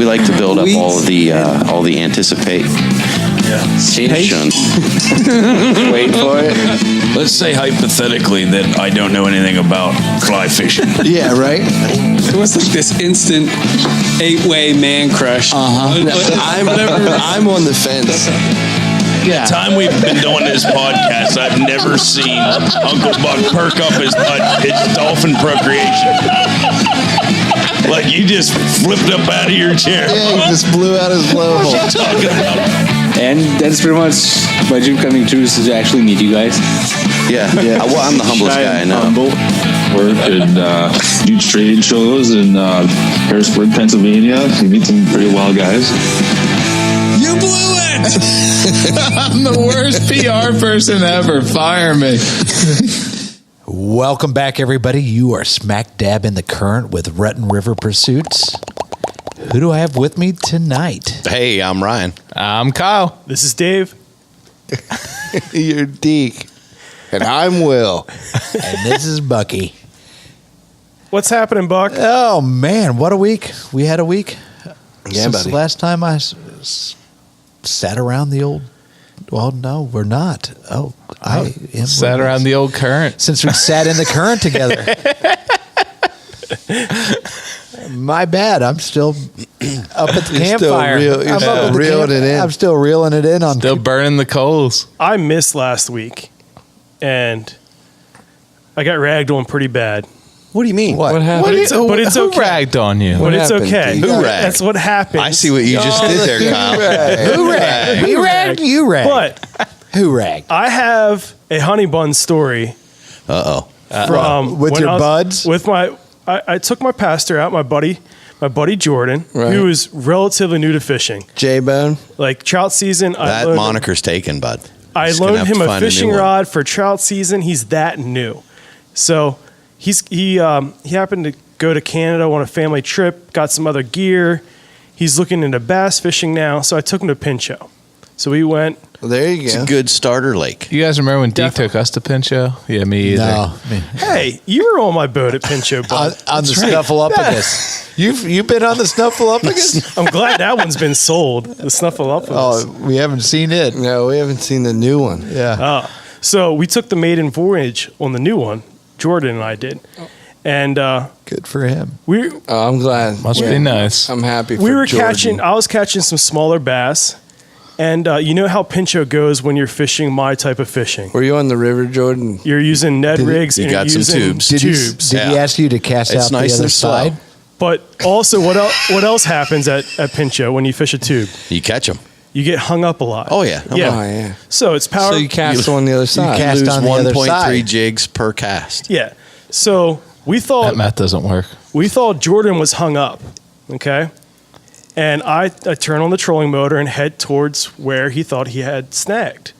We like to build up all the anticipation. Wait for it. Let's say hypothetically that I don't know anything about fly fishing. Yeah, right? It was like this instant 8-way man crush. I'm on the fence. The time we've been doing this podcast, I've never seen Uncle Buck perk up his butt. It's dolphin procreation. Like you just flipped up out of your chair. Yeah, he just blew out his blowhole. What are you talking about? And that's pretty much my dream coming true is to actually meet you guys. Yeah. Well, I'm the humblest guy I know. Work and do trade shows in Harrisburg, Pennsylvania. You meet some pretty wild guys. You blew it! I'm the worst PR person ever. Fire me. Welcome back, everybody. You are smack dab in the current with Rutten River Pursuits. Who do I have with me tonight? Hey, I'm Ryan. I'm Kyle. This is Dave. You're Deke. And I'm Will. And this is Bucky. What's happening, Buck? Oh, man, what a week. We had a week. Yeah, Since buddy. the last time I sat around the old... Well, no, we're not. Oh, I am. Sat around the old current. Since we sat in the current together. My bad. I'm still up at the campfire. You're still reeling it in. I'm still reeling it in on. Still burning the coals. I missed last week, and I got ragged on pretty bad. What do you mean? What? happened? But it's Who okay. ragged on you? But it's happened, okay. Deke? Who ragged? That's what happens. I see what you just did there, Kyle. Who ragged? We ragged. You ragged. But Who ragged? I have a honey bun story Uh-oh. from With when your I was- buds? With my, I took my pastor out, my buddy Jordan, Right. who is relatively new to fishing. J-Bone. Like trout season, That moniker's taken, bud. I Just gonna loaned have him to a find new fishing one. rod for trout season. He's that new, so he happened to go to Canada on a family trip, got some other gear. He's looking into bass fishing now, so I took him to Pinchot. So we went. Well, there you It's go. a good starter lake. You guys remember when Deke Definitely. took us to Pinchot? Yeah, me either. No. Hey, you were on my boat at Pinchot, bud. On the Snuffleupagus. You've been on the Snuffleupagus? I'm glad that one's been sold. The Snuffleupagus. Oh, we haven't seen it. No, we haven't seen the new one. Yeah. So we took the maiden voyage on the new one. Jordan and I did, and Good for him. we Oh, I'm glad. Must be nice. I'm happy for we were Jordan. catching. I was catching some smaller bass, and you know how Pinchot goes when you're fishing my type of fishing. Were you on the river, Jordan? You're using Ned rigs. you and got you're some using tubes. Did he Yeah. ask you to cast It's out nice the other and slow. side? But also, what else happens at Pinchot when you fish a tube? You catch them. You get hung up a lot. Oh, yeah. Oh, yeah. So it's power. So you cast on the other side. cast Lose on the other 1.3 side. jigs per cast. Yeah. So we That thought math doesn't work. Jordan was hung up. Okay. And I turn on the trolling motor and head towards where he thought he had snagged.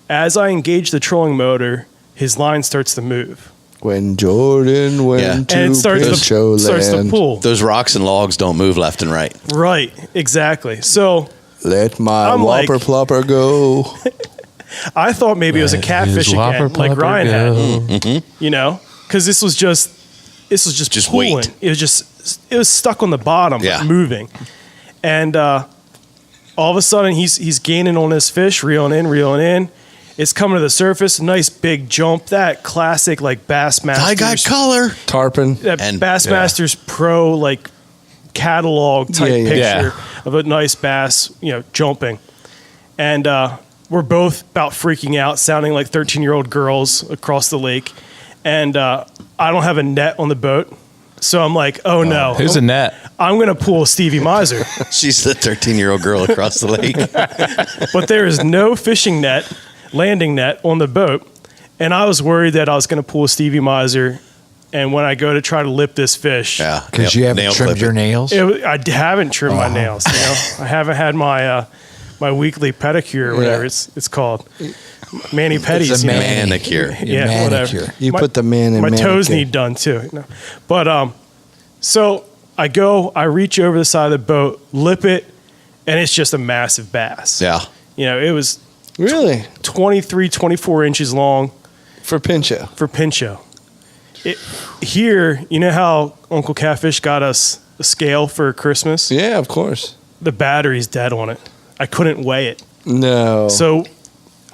As I engage the trolling motor, his line starts to move. When Jordan went Yeah. to And it starts to Pinchot pull. Those rocks and logs don't move left and right. Right. Exactly. So Let my I'm like- whopper plopper go. I thought maybe it was a Let catfish his whopper again, like plopper Ryan go. had. You know, because this was just Just pulling. weight. It was stuck on the bottom, Yeah. moving, and all of a sudden he's gaining on this fish, reeling in. It's coming to the surface, nice big jump. That classic like Bassmasters. I got color. Tarpon. That And- Bassmasters Pro like catalog type Yeah, yeah. picture of a nice bass, jumping, and we're both about freaking out, sounding like 13-year-old girls across the lake, and I don't have a net on the boat, so I'm like, oh no, Who's a net? I'm gonna pull Stevie Miser, She's the 13-year-old girl across the lake. but there is no fishing net, landing net on the boat, and I was worried that I was gonna pull Stevie Miser. And when I go to try to lip this fish, Yeah. Because you haven't Nail trimmed clipping. your nails? I haven't trimmed my nails. I haven't had my my weekly pedicure or whatever it's called. Mani pedis. It's a you know? Manicure. Yeah, manicure. whatever. You put the man in my toes manicure. need done too. But so I reach over the side of the boat, lip it, and it's just a massive bass. Yeah. It was Really? 23, 24 inches long For Pinchot. for Pinchot. Here, you know how Uncle Catfish got us a scale for Christmas. Yeah, of course. The battery's dead on it. I couldn't weigh it. No. So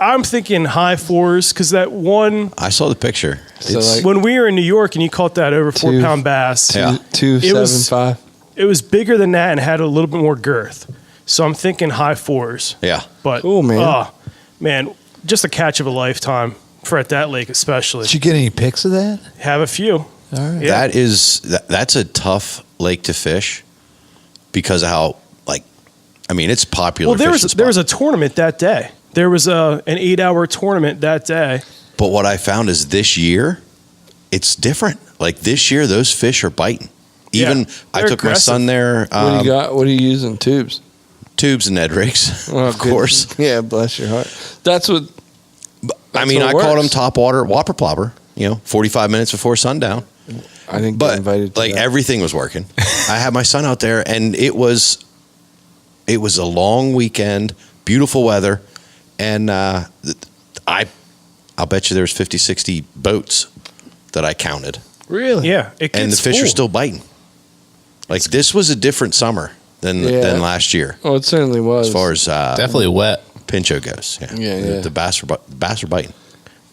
I'm thinking high 4s because that one, I saw the picture. So, It's- like, when we were in New York and you caught that over 4 Two- pound bass, Yeah. It was- 275. it was bigger than that and had a little bit more girth. So I'm thinking high 4s. yeah. But Cool, man. Man, just a catch of a lifetime for at that lake especially. Did you get any pics of that? Have a few. All right. Yeah. That's a tough lake to fish because of how it's popular. Well, there fishing was spot. a tournament that day. There was an 8-hour tournament that day. But what I found is this year, it's different. Like this year, those fish are biting. Even I they're took my aggressive. son there. What do you got? What are you using? Tubes? Tubes and Ned rigs, Oh, of good. course. Yeah, bless your heart. That's what. I mean, what I caught works. him top water, whopper plopper. 45 minutes before sundown. I didn't get But invited to like that. everything was working. I had my son out there, and it was a long weekend, beautiful weather, and I'll bet you there's 50, 60 boats that I counted, Really? Yeah, it gets and the fish full. are still biting. Like this was a different summer than last year Oh, it certainly was. as far as Definitely wet. pincho goes. Yeah. The bass are biting.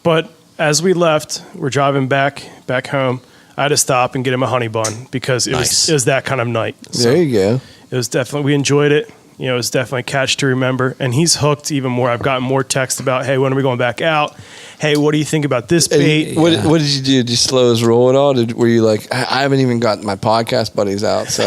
But as we left, we're driving back home. I had to stop and get him a honey bun because Nice. it was that kind of night. So There you go. it was definitely, we enjoyed it. It was definitely a catch to remember. And he's hooked even more. I've gotten more texts about, hey, when are we going back out? Hey, what do you think about this bait? What did you do? Did you slow his roll at all? Were you like, I haven't even got my podcast buddies out, so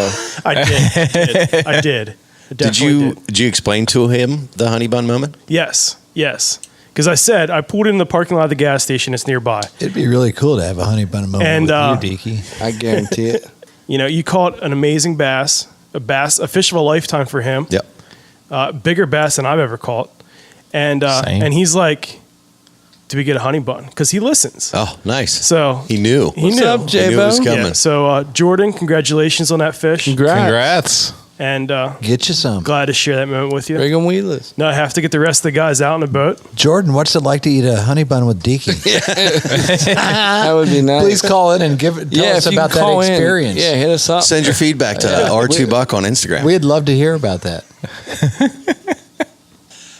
I did. I did. I Did definitely you explain to him the honey bun moment? Yes. Because I said I pulled in the parking lot of the gas station. It's nearby. It'd be really cool to have a honey bun moment And, with you, Deaky. I guarantee it. You caught an amazing bass, a fish of a lifetime for him. Yep. Bigger bass than I've ever caught. And Same. and he's like, do we get a honey bun? Because he listens. Oh, nice. So He knew. he knew. up, He knew it was J-Bo? coming. Yeah, so Jordan, congratulations on that fish. Congrats. And Get you some. glad to share that moment with you. Bring them wheelers. Now I have to get the rest of the guys out on the boat. Jordan, what's it like to eat a honey bun with Deaky? That would be nice. Please call in and tell us if you about can that call in. experience. Yeah, hit us up. Send your feedback to R2 Buck on Instagram. We'd love to hear about that.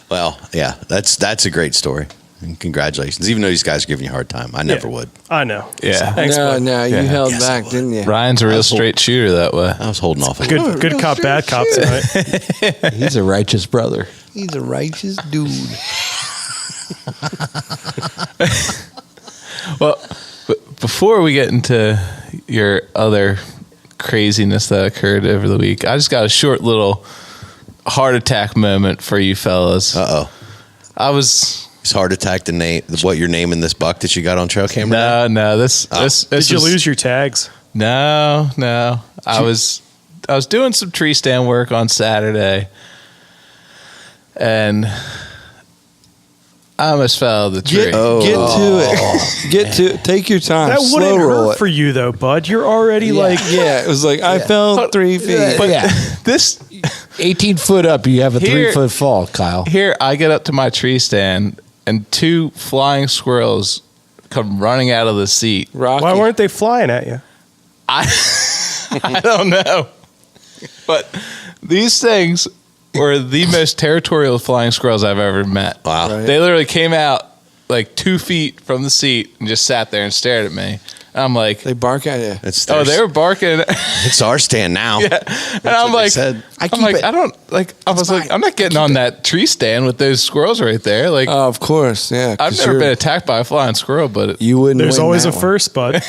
Well, yeah, that's a great story. And congratulations. Even though these guys are giving you a hard time, I never Yeah. would. I know. Yeah. Thanks, bud. No, you Yeah. held Yes, I back, would. didn't you? Ryan's a real straight shooter that way. I was holding off a little. Good cop, bad cop tonight. He's a righteous brother. He's a righteous dude. Well, before we get into your other craziness that occurred over the week, I just got a short little heart attack moment for you fellas. Uh-oh. It's heart attack to name what you're naming this buck that you got on trail camera. No, this Did you was- lose your tags? No. I was doing some tree stand work on Saturday, and I almost fell out of the tree. Get to it. Get to it. Take your time. That Slow wouldn't roll hurt it. for you though, bud. You're already like, Yeah, it was like I fell 3 feet. But yeah, This 18 foot up, you have a Here- 3 foot fall, Kyle. here, I get up to my tree stand, and 2 flying squirrels come running out of the seat. Rocky. why weren't they flying at you? I don't know, but these things were the most territorial flying squirrels I've ever met. Wow. Right. They literally came out like 2 feet from the seat and just sat there and stared at me. I'm like, They bark at you. It's oh, theirs. they were barking. It's our stand now. Yeah. And I'm what they like, said. I'm like, I don't like. I was like, I'm not getting on that tree stand with those squirrels right there. Like, Oh, of course. Yeah. I've 'cause never you're- been attacked by a flying squirrel, but You wouldn't. There's win always a that one. first, bud.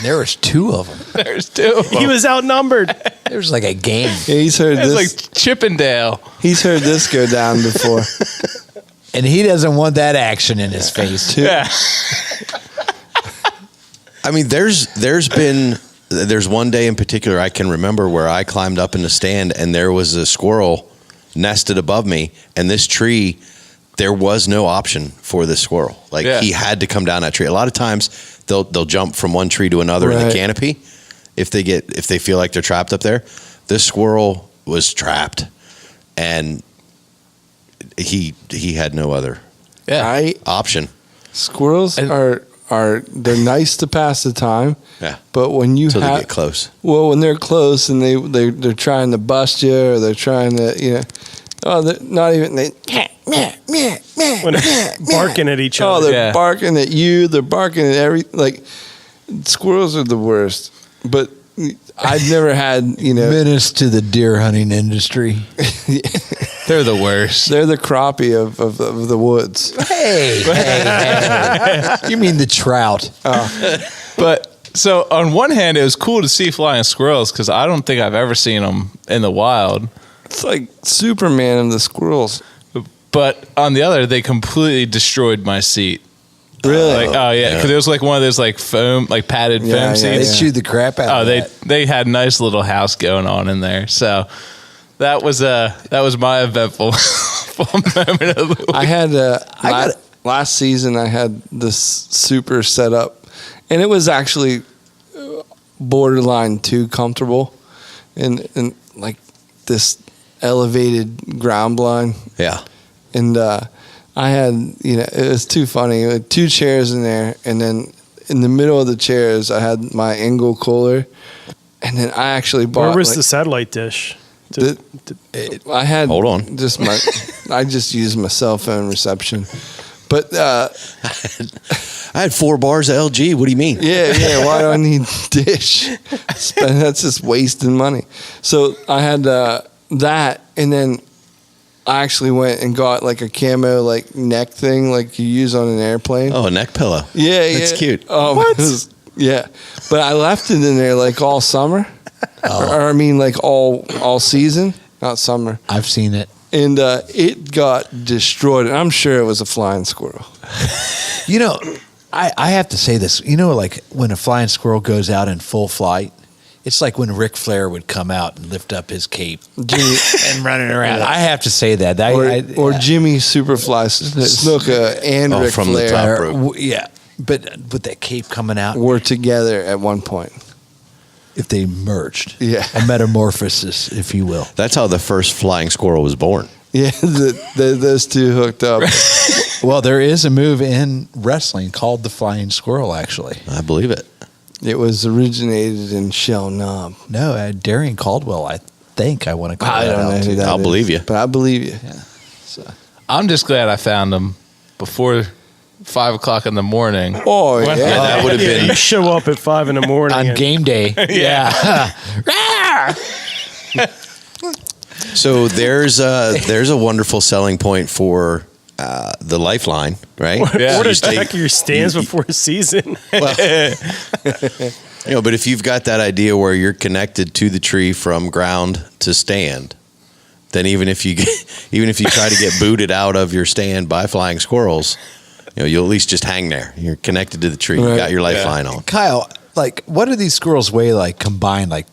There was 2 of them. there's 2 of them. He was outnumbered. There was like a game. Yeah, he's heard It was this. like Chippendale. He's heard this go down before. And he doesn't want that action in his face. Yeah. I mean, there's one day in particular I can remember where I climbed up in the stand and there was a squirrel nested above me, and this tree, there was no option for this squirrel. Like Yeah. he had to come down that tree. A lot of times they'll jump from one tree to another in the Right. canopy if they feel like they're trapped up there. This squirrel was trapped, and he had no other Yeah. I option. Squirrels And- are they're nice to pass the time. Yeah. But when you Until they get close. well, when they're close and they're trying to bust you, or they're trying to, they're not even When they're barking at each Oh, other. they're barking at you. They're barking at squirrels are the worst. But I've never had, Menace to the deer hunting industry. They're the worst. They're the crappie of the woods. Hey. You mean the trout? But so on one hand, it was cool to see flying squirrels because I don't think I've ever seen them in the wild. It's like Superman and the squirrels. But on the other, they completely destroyed my seat. Really? Because it was like one of those like foam, like padded foam They seats. chewed the crap out of that. They had a nice little house going on in there. So that was my eventful moment of the week. I had last season. I had this super setup, and it was actually borderline too comfortable, and like this elevated ground blind. Yeah. And I had, it was too funny. Like 2 chairs in there, and then in the middle of the chairs, I had my Engel cooler, and then I actually bought. Where was the satellite dish? I had. Hold on. Just I just used my cell phone reception, but I had 4 bars of LG. What do you mean? yeah. Why do I need dish? That's just wasting money. So I had that, and then I actually went and got like a camo like neck thing like you use on an airplane. Oh, a neck pillow. Yeah, That's cute. Oh, What? Yeah, but I left it in there like all summer, or I mean like all season, not summer. I've seen it. And it got destroyed. And I'm sure it was a flying squirrel. I have to say this. Like when a flying squirrel goes out in full flight, it's like when Ric Flair would come out and lift up his cape and running around. I have to say that. Or Jimmy Superfly Snuka and Ric from the Flair top rope. Yeah, but with that cape coming out, were together at one point. if they merged, Yeah. a metamorphosis, if you will. That's how the first flying squirrel was born. Yeah, those two hooked up. Well, there is a move in wrestling called the flying squirrel. Actually, I believe it. It was originated in Shell Knob. no, Darian Caldwell. I think I want to call I that don't know out who too. that I'll is, believe you. But I believe you. I'm just glad I found them before 5 o'clock in the morning. Oh, yeah. That would have been. You show up at 5 in the morning On and- game day. Yeah. So there's a wonderful selling point for the Lifeline, right? Yeah. Or You to stay- check your stands before a season. but if you've got that idea where you're connected to the tree from ground to stand, then even if you try to get booted out of your stand by flying squirrels, you'll at least just hang there. You're connected to the tree. You Right. got your Lifeline on. Kyle, like, what do these squirrels weigh? Like combined, like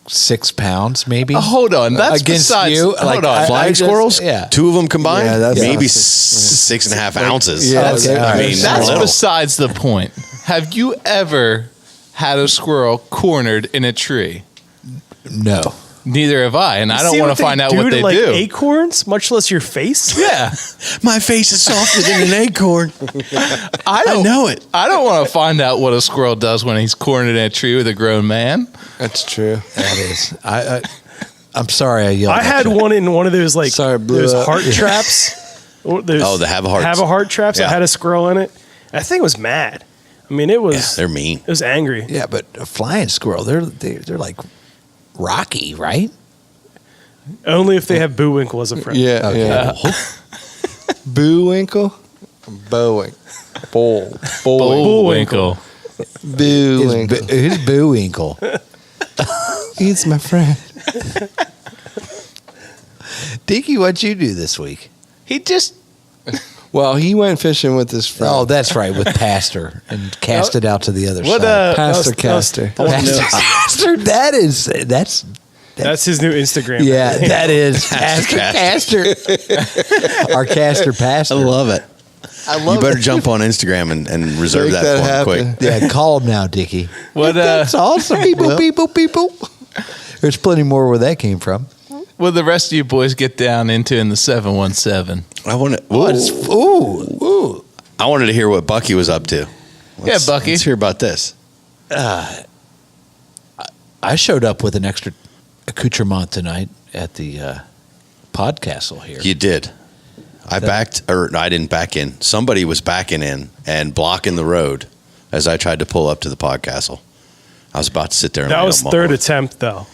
6 pounds, maybe. Hold on, that's Against besides. you? Hold Like, on, Flying just- squirrels, yeah. 2 of them combined, Yeah, that's maybe awesome. 6.5 ounces. Yeah, Okay, okay. all right. I mean, that's little. besides the point. Have you ever had a squirrel cornered in a tree? No. Neither have I, and I don't See want what to find out what to, they like, do. Acorns, much less your face. Yeah, My face is softer than an acorn. I know it. I don't want to find out what a squirrel does when he's cornered in a tree with a grown man. That's true. That is. I'm sorry I yelled. I at had you. one in one of those like Sorry, blew those up. heart traps. Oh, the have a heart. Have a heart traps. Yeah. I had a squirrel in it. That thing was mad. I mean, it was. Yeah, they're mean. It was angry. Yeah, but a flying squirrel, they're like rocky, right? Only if they have Bullwinkle as a friend. Yeah, Okay. yeah. Bullwinkle? Bullwinkle. Bullwinkle. Bullwinkle. Who's Bullwinkle? He's my friend. Dinky, what'd you do this week? He just Well, he went fishing with his friend. Oh, that's right, with Pastor and cast it out to the other What, side. Pastor that was- Caster. Pastor, that's That's his new Instagram. yeah, that is Pastor Caster. Our Caster I Pastor. love it. I love You better it. jump on Instagram and reserve Make that, that for him happen. quick. Yeah, call him now, Dickie. what That's awesome. People. There's plenty more where that came from. will the rest of you boys get down into in the 717? I want to. Ooh. I wanted to hear what Bucky was up to. Bucky. Let's hear about this. I showed up with an extra accoutrement tonight at the Podcastle here. You did. I didn't back in. Somebody was backing in and blocking the road as I tried to pull up to the Podcastle. I was about to sit there. And That lay was on my third horse. attempt, though.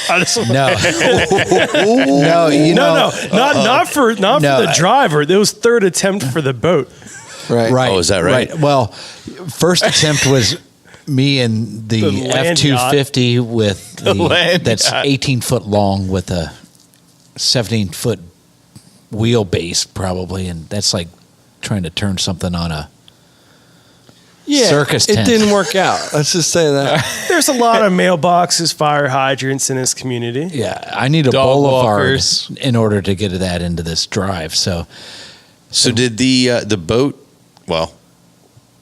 I just, No, no, not for the driver. It was third attempt for the boat. Right. Oh, is that right? Well, first attempt was me and the The land F-250 with that's yacht. 18 foot long with a 17-foot wheelbase probably, and that's like trying to turn something on a circus tent. It didn't work out. Let's just say that. There's a lot of mailboxes, fire hydrants in this community. Yeah, I need a Dog boulevard walkers. in order to get that into this drive. So did the boat? Well,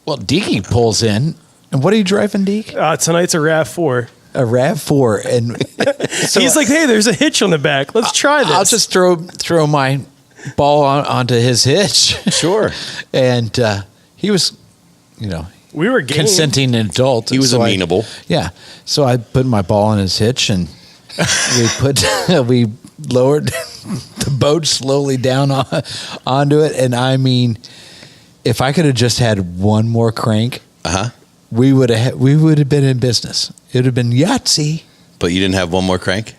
Deaky pulls in, and what are you driving, Deke? Tonight's a RAV4. A RAV4, and He's like, hey, there's a hitch on the back. Let's try this. I'll just throw my ball onto his hitch. sure. And he was, we were game. consenting adult. He was So amenable. So I put my ball on his hitch, and we lowered the boat slowly down onto it. And I mean, if I could have just had one more crank, we would have been in business. It would have been Yahtzee. But you didn't have one more crank?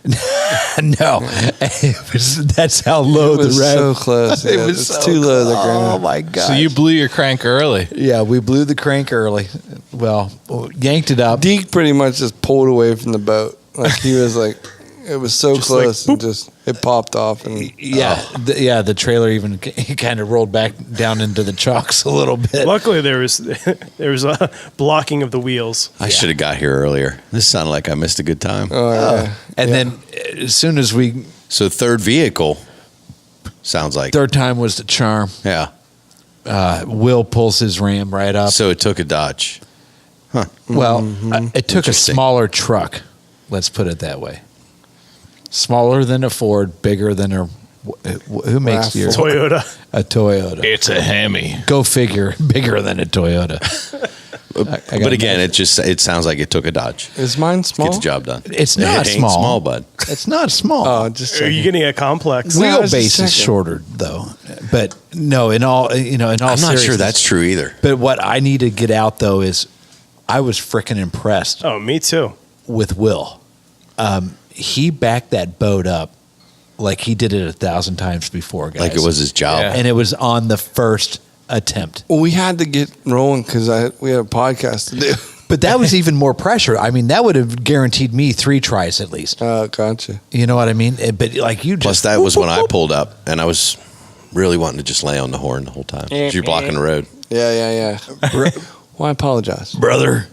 No, that's how low It was the rev. so close. It Yeah, was it's so too low to the close. ground. Oh my god! So you blew your crank early. Yeah, we blew the crank early. Well, yanked it up. Deke pretty much just pulled away from the boat. Like he was like, it was so Just like, close and just it popped off and The trailer even kind of rolled back down into the chocks a little bit. Luckily, there was a blocking of the wheels. I should have got here earlier. This sounded like I missed a good time. And then as soon as we So third vehicle sounds like. third time was the charm. Yeah. Will pulls his Ram right up. So it took a Dodge. Well, it took a Interesting. smaller truck. Let's put it that way. Smaller than a Ford, bigger than a who makes your Toyota. a Toyota? It's a Hemi. Go figure, bigger than a Toyota. I got But again, it sounds like it took a Dodge. is mine small? Get the job done. It's not It ain't small. small, bud. It's not small. Oh, just Are you getting a complex? No, I was just Wheelbase is checking. shorter though, but no. In all I'm not sure seriousness- that's true either. But what I need to get out though is, I was freaking impressed Oh, me too. with Will. He backed that boat up like he did it 1,000 times before, guys. Like it was his job. Yeah. and it was on the first attempt. Well, we had to get rolling because we had a podcast to do. But that was even more pressure. I mean, that would have guaranteed me 3 tries at least. Oh, gotcha. You know what I mean? But like you just Plus, that was when I pulled up, and I was really wanting to just lay on the horn the whole time. 'Cause you're blocking the road. Yeah. Well, I apologize. brother,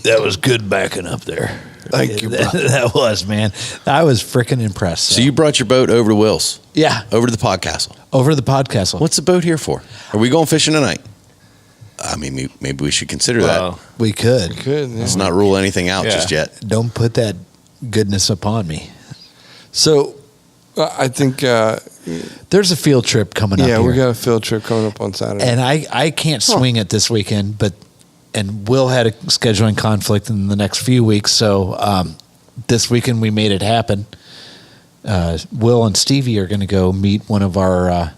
that was good backing up there. Thank you, brother. That was, man. I was freaking impressed. So you brought your boat over to Will's, yeah, over to the Podcastle. over the podcast. What's the boat here for? Are we going fishing tonight? I mean, maybe we should consider Well, that. We could. Good. Yeah. Let's not rule anything out Yeah. just yet. Don't put that goodness upon me. So, I think, There's a field trip coming up. yeah, here. we got a field trip coming up on Saturday. And I can't swing it this weekend, and Will had a scheduling conflict in the next few weeks, so this weekend we made it happen. Will and Stevie are going to go meet one of our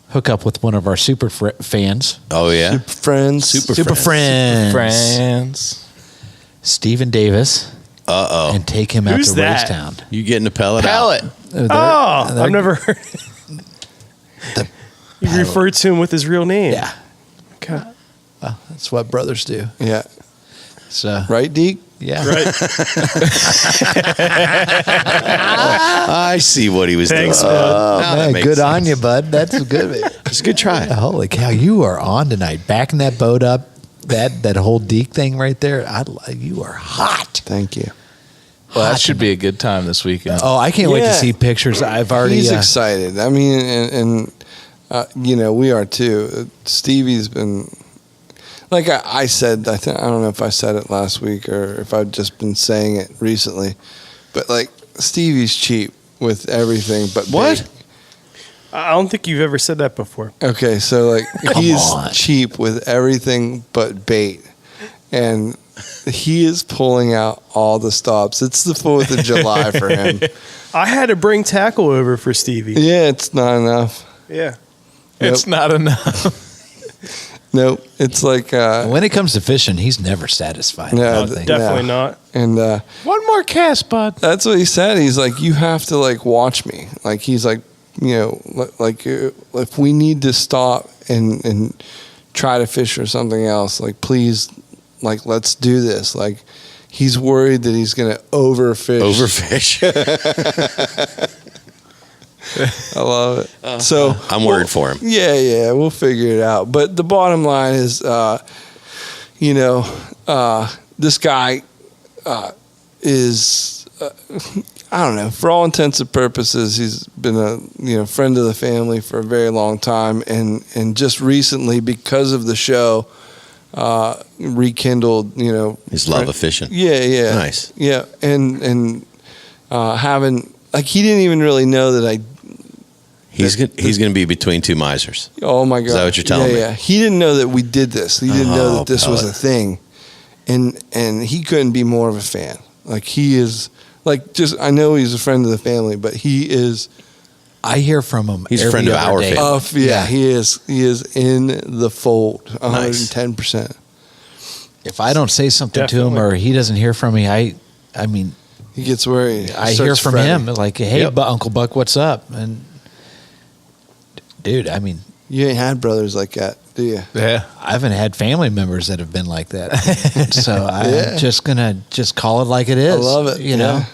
hook up with one of our super fans, Oh yeah, Super friends. super friends, France. Stephen Davis, and take him out Who's to that? Racetown. you getting a pellet? Pallet. They're- Oh, they're- I've never heard. You referred to him with his real name. Yeah, Okay. that's what brothers do. Yeah. So Right, Deke? yeah, Right. I see what he was Thanks, doing. bud. Now that Man, makes good on sense. you, bud. That's good. It's a good try. Holy cow, you are on tonight. Backing that boat up, that whole Deke thing right there. You are hot. Thank you. Well, that should be a good time this weekend. Oh, I can't wait to Yeah. see pictures. I've already. He's excited. I mean, and we are too. Stevie's been, like I said, I don't know if I said it last week or if I've just been saying it recently, but like Stevie's cheap with everything. But What? big. I don't think you've ever said that before. Okay, so like he's on. cheap with everything but bait, and he is pulling out all the stops. It's the 4th of July for him. I had to bring tackle over for Stevie. Yeah, it's not enough. Yeah. It's not enough. Nope. It's like When it comes to fishing, he's never sasatisfied. I No, don't think. Definitely not. and One more cast, bud. that's what he said. He's like, you have to like watch me. Like he's like, like if we need to stop and try to fish or something else, like please, like let's do this. Like he's worried that he's gonna overfish. I love it. So I'm worried for him. Yeah, we'll figure it out. But the bottom line is, this guy is, I don't know, for all intents and purposes, he's been a friend of the family for a very long time, and just recently, because of the show, rekindled, His love of fishing. Yeah. Nice. Yeah, and having like he didn't even really know that He's going to be between two misers. Oh my God! Is that what you're telling me? Yeah. He didn't know that we did this. He didn't know that this was a Pellet. thing, and he couldn't be more of a fan. Like he is, like just I know he's a friend of the family, but he is. I hear from him. He's a every friend of other our day. family. Yeah, he is. He is in the fold, 110%. If I don't say something to him Definitely. or he doesnn't hear from me, I mean, He gets worried. I hear from him like, "Hey, Yep. Uncle Buck, what's up?" And dude, I mean, You ain't had brothers like that, do you? Yeah. I haven't had family members that have been like that. So I'm Yeah. just gonna just call it like it is. I love it, You know, yeah.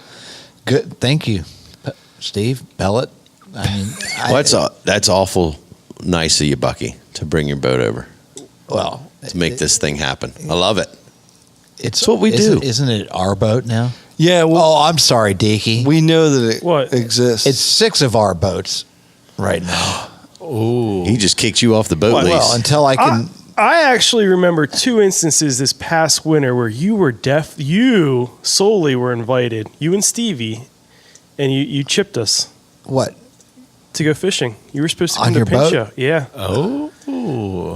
good. Thank you, Steve Pellet. I mean, That's awful nice of you, Bucky, to bring your boat over well, to make this thing happen. I love it. it's what we do. Isn't it our boat now? Yeah. Well, Oh, I'm sorry, Deaky. we know that it What? exists. It's 6 of our boats right now. He just kicked you off the boat What? lease. Well, until I can. I actually remember 2 instances this past winter where you were you solely were invited, you and Stevie, and you chipped us What? to go fishing. You were supposed to On come to your boat? Pinchot. Yeah. Oh.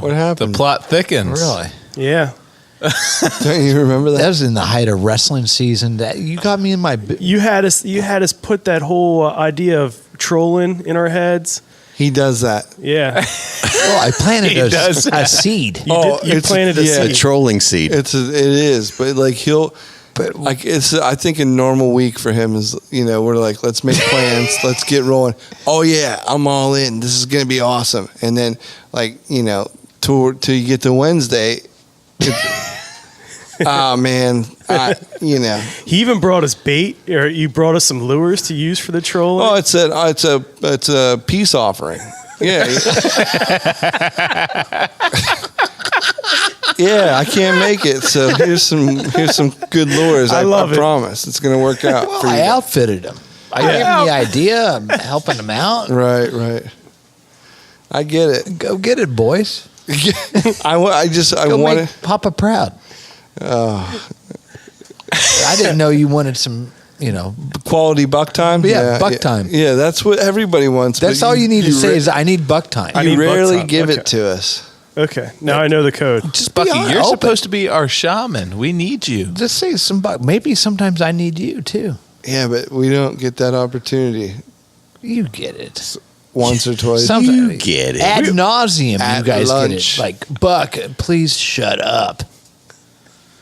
what happened? The plot thickens. Really? Yeah. Don't you remember That that? was in the height of wrestling season. That you got me in my. You had us put that whole idea of trolling in our heads. He does that. Yeah. Well, I planted He a does. seed. You it's- planted a yeah. a seed. trolling seed. It is, but like but like it's. I think a normal week for him is, we're like, let's make plans, let's get rolling. Oh yeah, I'm all in. This is gonna be awesome. And then like till you get to Wednesday, oh man, He even brought us bait, or you brought us some lures to use for the trolling. Oh, it's a peace offering. Yeah. Yeah, I can't make it. So here's some good lures. I love it. promise it's gonna work out for I you. outfitted him. I gave him the idea. I'm helping him out. Right. I get it. Go get it, boys. I Go want make Papa proud. I didn't know you wanted some. quality buck time. Yeah, buck time. Yeah, that's what everybody wants. That's but all you need to say is I need buck time. I you need buck rarely time. give Okay. it to us. Okay. Now I know the code. Just Bucky, be you're open. supposed to be our shaman. We need you. Just say some buck. Maybe sometimes I need you too. Yeah, but we don't get that opportunity You get it. once or twice. Sometimes You get it. Ad nauseum, At you guys lunch. get it. Like, Buck, please shut up.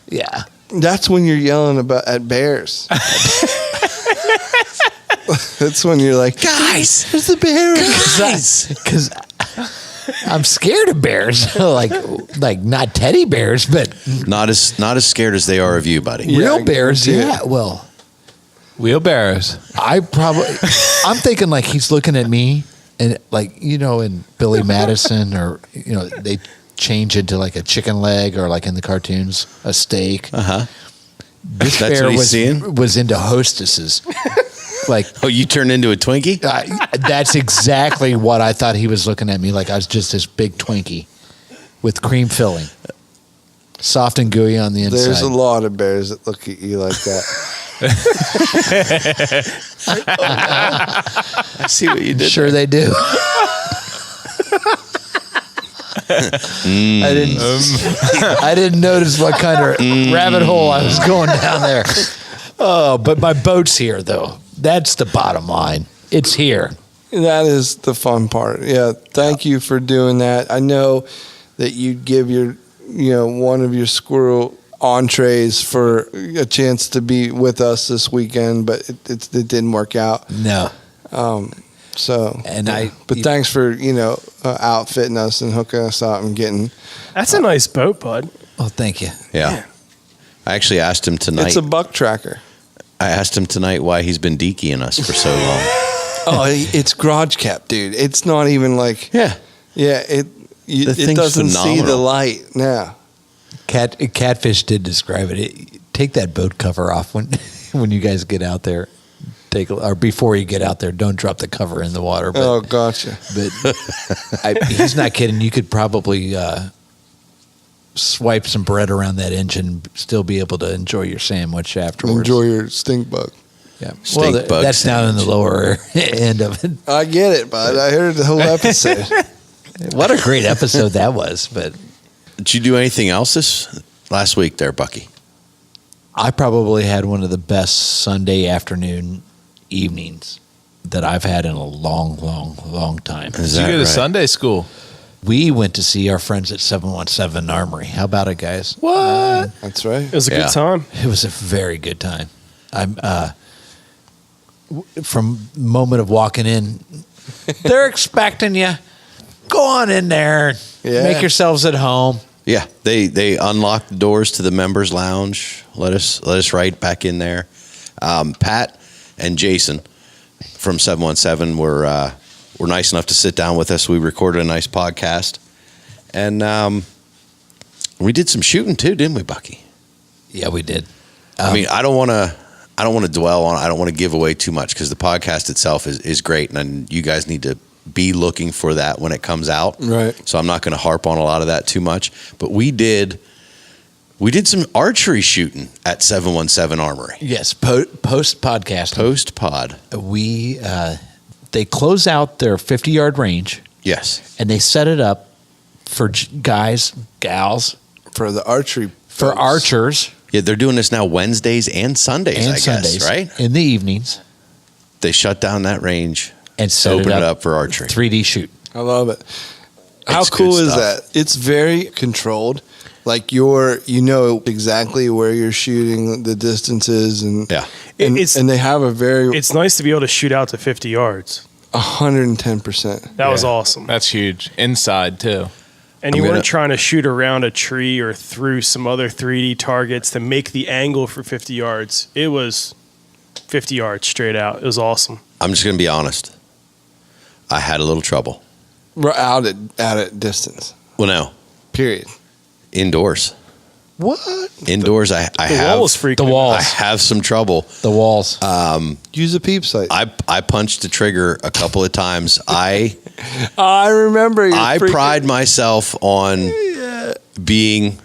Yeah. That's when you're yelling at bears. That's when you're like, Guys, there's the bear. Because I'm scared of bears. like not teddy bears, but not as scared as they are of you, buddy. Yeah, I real bears. guarantee Yeah. it. Well, Wheelbarrows. I'm thinking like he's looking at me and like, in Billy Madison or, they change into like a chicken leg or like in the cartoons, a steak. Uh-huh. This That's bear what he's seeing? was into hostesses. Like, Oh, you turned into a Twinkie? that's exactly what I thought he was looking at me like I was just this big Twinkie with cream filling. Soft and gooey on the inside. There's a lot of bears that look at you like that. I see what you did. Sure they do. I didn't notice what kind of rabbit hole I was going down there. Oh, but my boat's here, though. That's the bottom line. It's here. That is the fun part. Yeah. Thank you for doing that. I know that you give one of your squirrel entrees for a chance to be with us this weekend, but it didn't work out. No. But thanks for outfitting us and hooking us up and getting. That's a nice boat, bud. Oh, thank you. Yeah. I actually asked him tonight. It's a buck tracker. I asked him tonight why he's been deekeying us for so long. Oh, it's garage kept, dude. It's not even like. Yeah. Yeah. It doesn't see the light now. Catfish did describe it. Take that boat cover off when you guys get out there. Or before you get out there, don't drop the cover in the water. But, oh, gotcha. But he's not kidding. You could probably swipe some bread around that engine and still be able to enjoy your sandwich afterwards. Enjoy your stink bug. Yeah. Stink bug that's sandwich. down in the lower end of it. I get it, bud. I heard the whole episode. What a great episode that was. But did you do anything else this last week there, Bucky? I probably had one of the best Sunday evenings that I've had in a long, long, long time. Did you go to Sunday school? We went to see our friends at 717 Armory. How about it, guys? What? That's right. It was a good time. It was a very good time. From the moment of walking in, they're expecting you. Go on in there. Yeah. Make yourselves at home. Yeah, they unlocked the doors to the members lounge. Let us right back in there. Pat and Jason from 717 were nice enough to sit down with us. We recorded a nice podcast, and we did some shooting too, didn't we, Bucky? Yeah, we did. I mean, I don't want to dwell on it. I don't want to give away too much because the podcast itself is great, and you guys need to be looking for that when it comes out. Right. So I'm not going to harp on a lot of that too much. But we did some archery shooting at 717 Armory. Yes, post podcast. Post pod. They close out their 50-yard range. Yes. And they set it up for guys, gals, For the archery. for folks. archers. Yeah, they're doing this now Wednesdays and Sundays, And I Sundays, guess, right? in the evenings, They shut down that range and set open it it up for archery. 3D shoot. I love it. How It's cool good is stuff. that? It's very controlled. Like you know exactly where you're shooting, the distances, and Yeah. and, It's- and they have a very It's nice to be able to shoot out to 50 yards. 110%. That was awesome. That's huge. Inside, too. And you I'm gonna- weren't trying to shoot around a tree or through some other 3D targets to make the angle for 50 yards. It was 50 yards straight out. It was awesome. I'm just going to be honest. I had a little trouble. We're out at distance. Well, no. Period. Indoors. What? Indoors, I The have wall was freaking. The walls. I have some trouble. The walls. Use a peep sight. I punched the trigger a couple of times. I remember. pride myself on being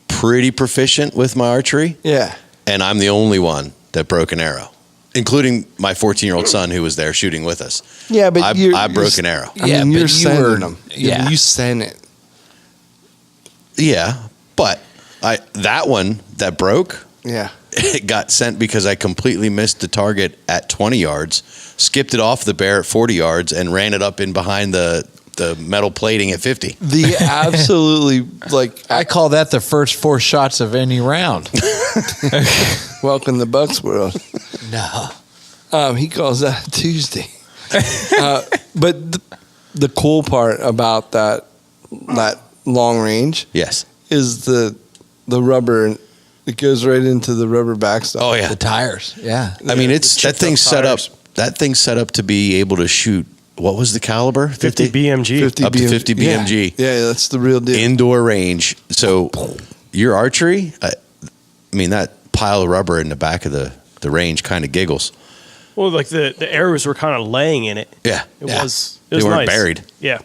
pretty proficient with my archery, Yeah. and I'm the only one that broke an arrow, including my 14-year-old son who was there shooting with us. Yeah, but I broke an arrow. I Yeah, mean, but you're you sending were- them. yeah. You send it. Yeah, but that one that broke, Yeah. it got sent because I completely missed the target at 20 yards, skipped it off the bear at 40 yards, and ran it up in behind the metal plating at 50. The absolutely I call that the first 4 shots of any round. welcome to Buck's world. No. He calls that a Tuesday. But the cool part about that long range Yes. is the rubber. It goes right into the rubber backstop. Oh, yeah. The tires. Yeah. I mean, It's that chipped thing's up set up. tires. That thing's set up to be able to shoot. What was the caliber? 50 BMG. 50 Up to 50 BMG. Yeah, that's the real deal. Indoor range. So your archery, I mean, that pile of rubber in the back of the range kind of giggles. Well, like the arrows were kind of laying in it. Yeah. It Yeah. was They nice. weren't buried. Yeah.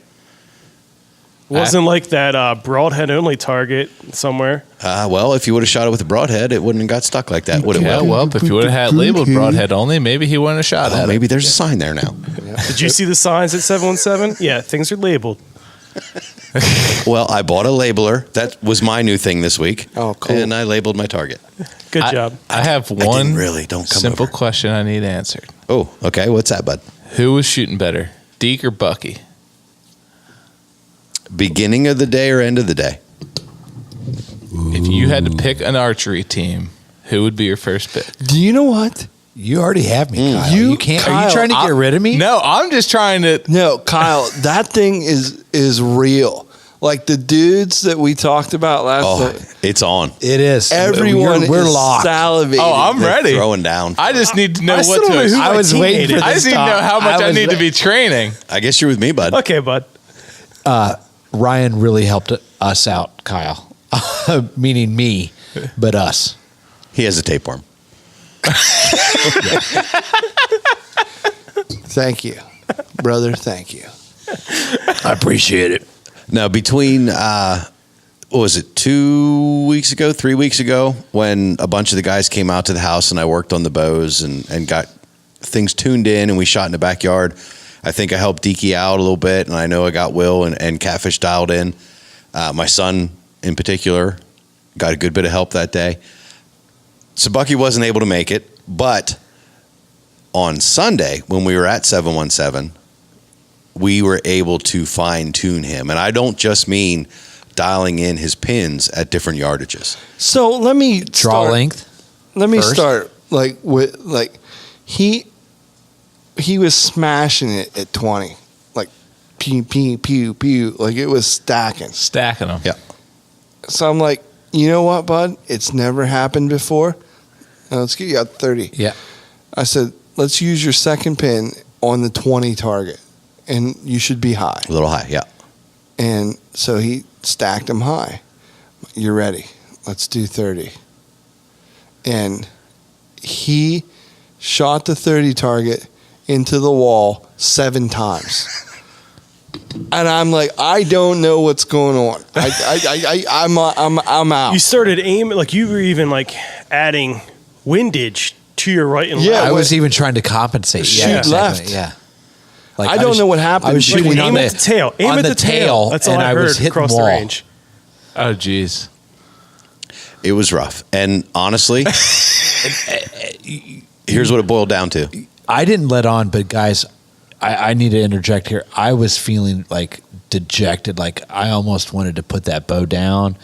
It wasn't like that broadhead only target somewhere. Well, if you would have shot it with a broadhead, it wouldn't have got stuck like that, would it? Yeah, Will? well, if you would have had labeled broadhead only, maybe he wouldn't have shot Oh, at maybe it. there's a sign there now. Did you see the signs at 717? Yeah, things are labeled. Well, I bought a labeler. That was my new thing this week. Oh, cool. And I labeled my target. Good job. I have didn't one really. Don't come simple over. question I need answered. Oh, okay. What's that, bud? Who was shooting better, Deke or Bucky? Beginning of the day or end of the day? If you had to pick an archery team, who would be your first pick? Do you know what? You already have me, Kyle. You- You can't. Are Kyle, you trying to get rid of me? No, I'm just trying to. No, Kyle, that thing is real. Like the dudes that we talked about last Oh, night, it's on. It is. everyone we're is locked. salivating. Oh, I'm They're ready. Throwing down. I just need to know I what still don't know to. who I my was waiting teammate for is. I just need to know how much I need to be training. I guess you're with me, bud. Okay, bud. Ryan really helped us out, Kyle. Meaning me, but us. He has a tapeworm. Thank you, brother. Thank you. I appreciate it. Now, between, what was it, 2 weeks ago, 3 weeks ago, when a bunch of the guys came out to the house and I worked on the bows and got things tuned in and we shot in the backyard, I think I helped Deke out a little bit, and I know I got Will and Catfish dialed in. My son, in particular, got a good bit of help that day. So Bucky wasn't able to make it, but on Sunday, when we were at 717, we were able to fine-tune him. And I don't just mean dialing in his pins at different yardages. So let me Draw length. Let me first. start he was smashing it at 20, like pew pew pew pew, like it was stacking. Stacking them. Yeah. So I'm like, you know what, bud? It's never happened before. Now let's get you out 30. Yeah. I said, let's use your second pin on the 20 target, and you should be high. A little high, yeah. And so he stacked them high. You're ready. Let's do 30. And he shot the 30 target into the wall 7 times. And I'm like, I don't know what's going on. I'm out. You started aiming, like you were even like adding windage to your right and Yeah, left. I was even trying to compensate. Shoot Yeah, exactly. left. Yeah. I don't know what happened. I was Like, shooting aim on at the tail. Aim on at the the tail. That's all and I was heard hitting across the wall. range. Oh, geez. It was rough. And honestly, here's what it boiled down to. I didn't let on, but guys, I need to interject here. I was feeling like dejected, like I almost wanted to put that bow down.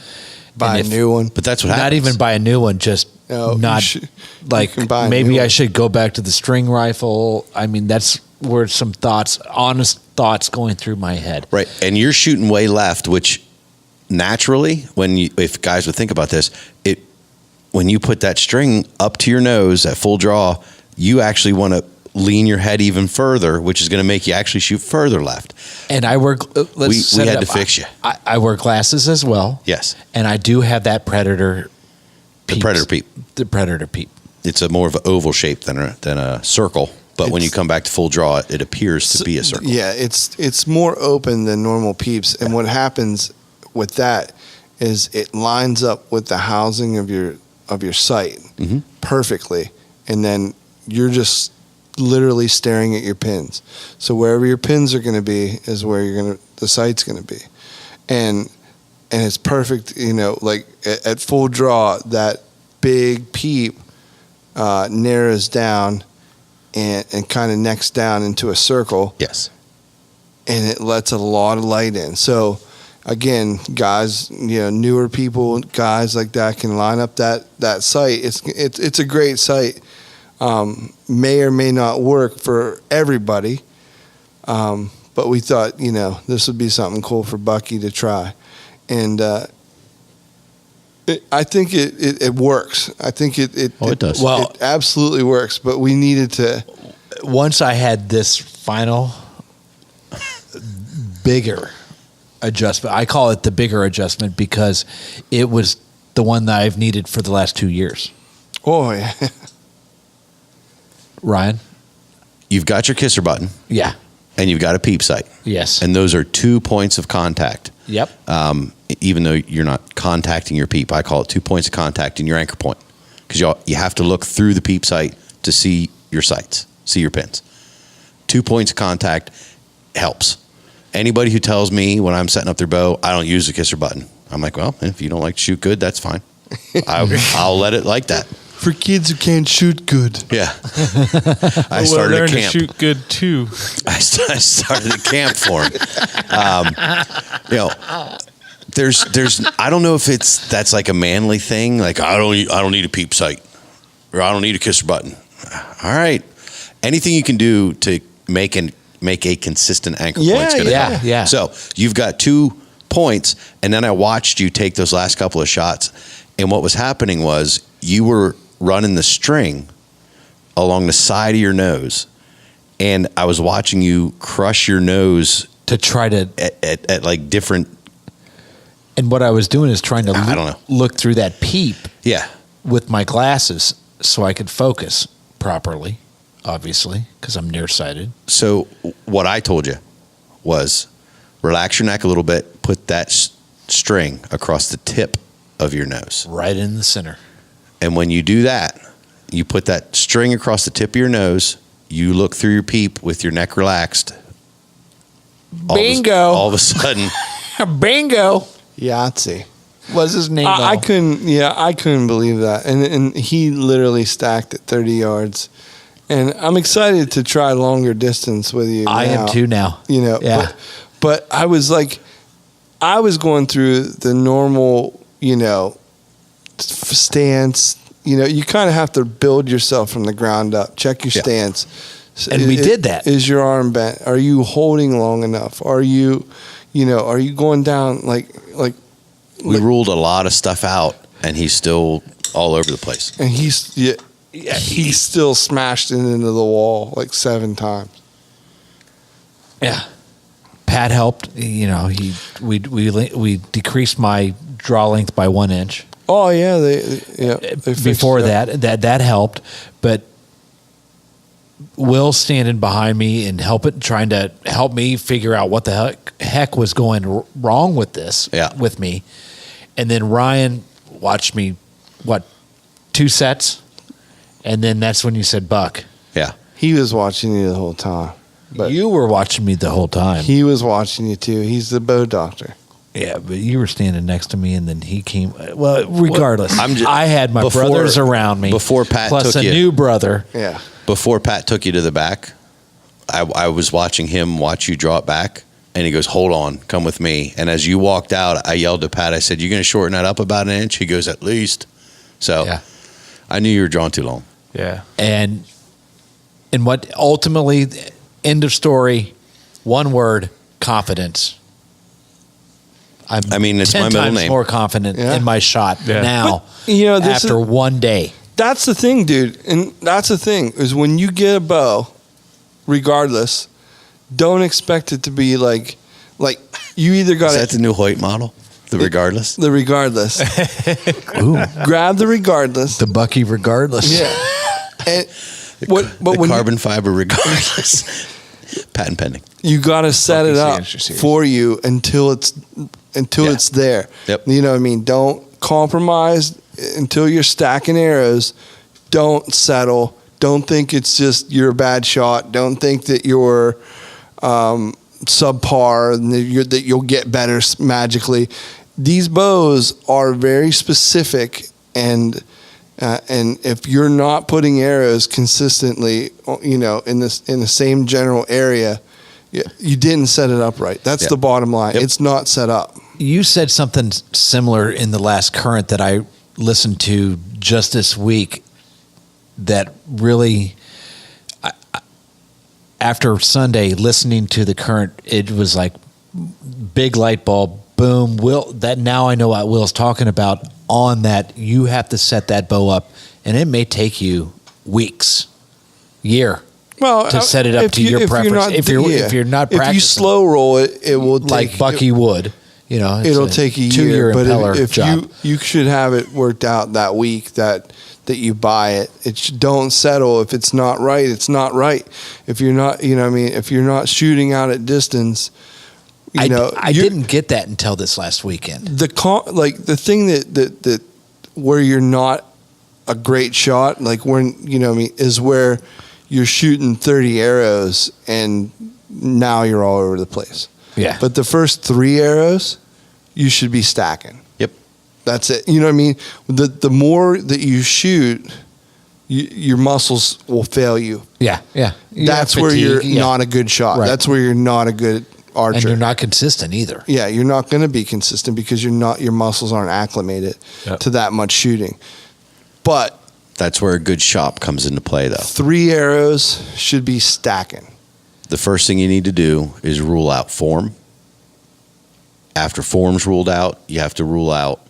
Buy And a new one. But that's what Not happens. even buy a new one, just No, you not should- like you can buy a new maybe I one. should go back to the string rifle. I mean, that's where some thoughts, honest thoughts going through my head. Right. And you're shooting way left, which naturally, if guys would think about this, when you put that string up to your nose at full draw, you actually want to lean your head even further, which is going to make you actually shoot further left. And I wear, We had to fix you. I wear glasses as well. Yes. And I do have that Predator The peeps. Predator peep. The Predator peep. It's a more of an oval shape than a circle. But when you come back to full draw, it appears to be a circle. Yeah, it's more open than normal peeps. And what happens with that is it lines up with the housing of your sight perfectly, and then you're just literally staring at your pins. So wherever your pins are going to be is where the sight's going to be, and it's perfect. You know, like at full draw, that big peep narrows down and kind of necks down into a circle. Yes. And it lets a lot of light in. So again, guys, newer people, guys like that can line up that sight. It's a great sight. May or may not work for everybody. But we thought, this would be something cool for Bucky to try. And I think it works. I think it does. Well- it absolutely works. But we needed to. Once I had this final bigger adjustment, I call it the bigger adjustment because it was the one that I've needed for the last 2 years. Oh yeah. Ryan? You've got your kisser button Yeah. and you've got a peep sight. Yes. And those are 2 points of contact. Yep. Even though you're not contacting your peep, I call it 2 points of contact in your anchor point, because you have to look through the peep sight to see your sights, see your pins. 2 points of contact helps. anybody who tells me when I'm setting up their bow, I don't use the kisser button. I'm like, well, if you don't like to shoot good, that's fine. I'll let it like that. For kids who can't shoot good. Yeah. I started a learn to camp. shoot good too. I started a camp for him. There's I don't know if that's like a manly thing. Like I don't need a peep sight, or I don't need a kisser button. All right, anything you can do to make a consistent anchor point's gonna help. Yeah. So you've got 2 points, and then I watched you take those last couple of shots, and what was happening was you were running the string along the side of your nose, and I was watching you crush your nose To try to, at like different. and what I was doing is trying to I don't know. look through that peep Yeah. with my glasses so I could focus properly, obviously, because I'm nearsighted. So what I told you was relax your neck a little bit, put that string across the tip of your nose. Right in the center. And when you do that, you put that string across the tip of your nose, you look through your peep with your neck relaxed. Bingo. All of a sudden, Bingo. Yahtzee. Was his name? I couldn't believe that. And he literally stacked at 30 yards. And I'm excited to try longer distance with you. I am too now. You know, Yeah. but I was going through the normal, stance. You kind of have to build yourself from the ground up. Check your stance. And we did that. Is your arm bent? Are you holding long enough? Are you going down like we ruled a lot of stuff out, and he's still all over the place. and he still smashed it into the wall like 7 times. Yeah. Pat helped. We decreased my draw length by 1 inch. Oh yeah, they fixed Before it up. that helped, but Will standing behind me and trying to help me figure out what the heck was going wrong with this with me, and then Ryan watched me 2 sets, and then that's when you said Buck. Yeah, He was watching you the whole time. But you were watching me the whole time. he was watching you too. He's the bow doctor. Yeah, but you were standing next to me, and then he came. Well, regardless, I'm I had my brothers around me before Pat plus took a you. new brother. Yeah. Before Pat took you to the back, I was watching him watch you draw it back, and he goes, "Hold on, come with me." And as you walked out, I yelled to Pat. I said, "You going to shorten that up about 1 inch?" He goes, "At least." So Yeah. I knew you were drawing too long. Yeah. And what ultimately, end of story, one word: confidence. I mean, it's 10 my middle times name. more confident Yeah. in my shot now. But, after one day. That's the thing, dude. And that's the thing is when you get a bow, regardless, don't expect it to be like you either got Is that the new Hoyt model? The regardless? the regardless. Ooh, Grab the regardless. the Bucky regardless. Yeah. And but The when carbon fiber regardless. Patent pending. you got to set it up Bucky's the answer, for you until it's there. Yep. You know what I mean? Don't compromise until you're stacking arrows. Don't settle. Don't think it's just you're a bad shot. Don't think that you're subpar and that you'll get better magically. These bows are very specific, and if you're not putting arrows consistently, in the same general area, you didn't set it up right. That's the bottom line. Yep. It's not set up. You said something similar in the last current that I listened to just this week that really, after Sunday, listening to the current, it was like big light bulb, boom. Now I know what Will's talking about on that. You have to set that bow up, and it may take you weeks, year. Well, to set it up to your preference. If you're not if practicing, you slow roll it, it will take, like Bucky would. It's it'll take a year. two-year But impeller if job. you should have it worked out that week that you buy it. Don't settle. If it's not right, it's not right. If you're not, if you're not shooting out at distance, I didn't get that until this last weekend. the thing that where you're not a great shot, like when is where you're shooting 30 arrows and now you're all over the place. Yeah. But the first 3 arrows, you should be stacking. Yep. That's it. You know what I mean? The more that you shoot, your muscles will fail you. Yeah. That's where you're not a good shot. Right. That's where you're not a good archer. And you're not consistent either. Yeah, you're not going to be consistent because your muscles aren't acclimated to that much shooting. But That's where a good shop comes into play, though. 3 arrows should be stacking. The first thing you need to do is rule out form. After form's ruled out, you have to rule out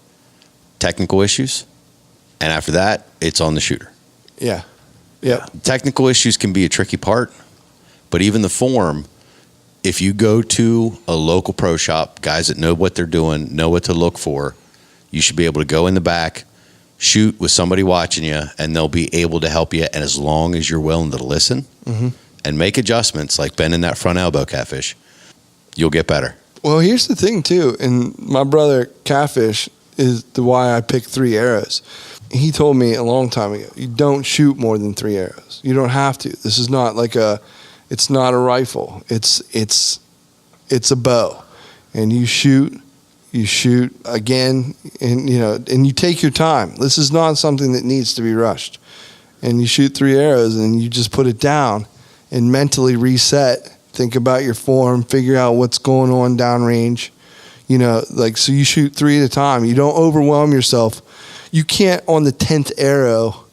technical issues. And after that, it's on the shooter. Yeah. Yep. Technical issues can be a tricky part, but even the form, if you go to a local pro shop, guys that know what they're doing, know what to look for, you should be able to go in the back, shoot with somebody watching you, and they'll be able to help you. And as long as you're willing to listen and make adjustments, like bending that front elbow catfish, you'll get better. Well, here's the thing, too. And my brother, Catfish, is the why I picked 3 arrows. He told me a long time ago, you don't shoot more than 3 arrows. You don't have to. This is not like it's not a rifle. It's a bow. And you shoot again, and you take your time. This is not something that needs to be rushed. And you shoot 3 arrows and you just put it down and mentally reset. Think about your form, figure out what's going on downrange. So you shoot 3 at a time. You don't overwhelm yourself. You can't on the 10th arrow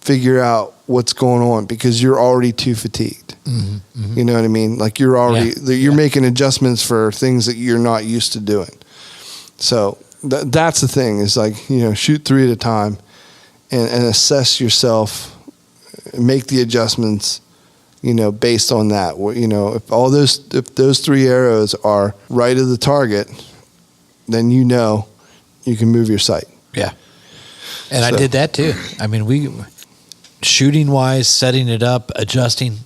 figure out what's going on because you're already too fatigued. Mm-hmm. You know what I mean? Like you're already you're making adjustments for things that you're not used to doing. So that's the thing is like, shoot 3 at a time and assess yourself, make the adjustments, based on that. If those 3 arrows are right of the target, then you can move your sight. Yeah. And I did that too. I mean, we shooting wise, setting it up, adjusting.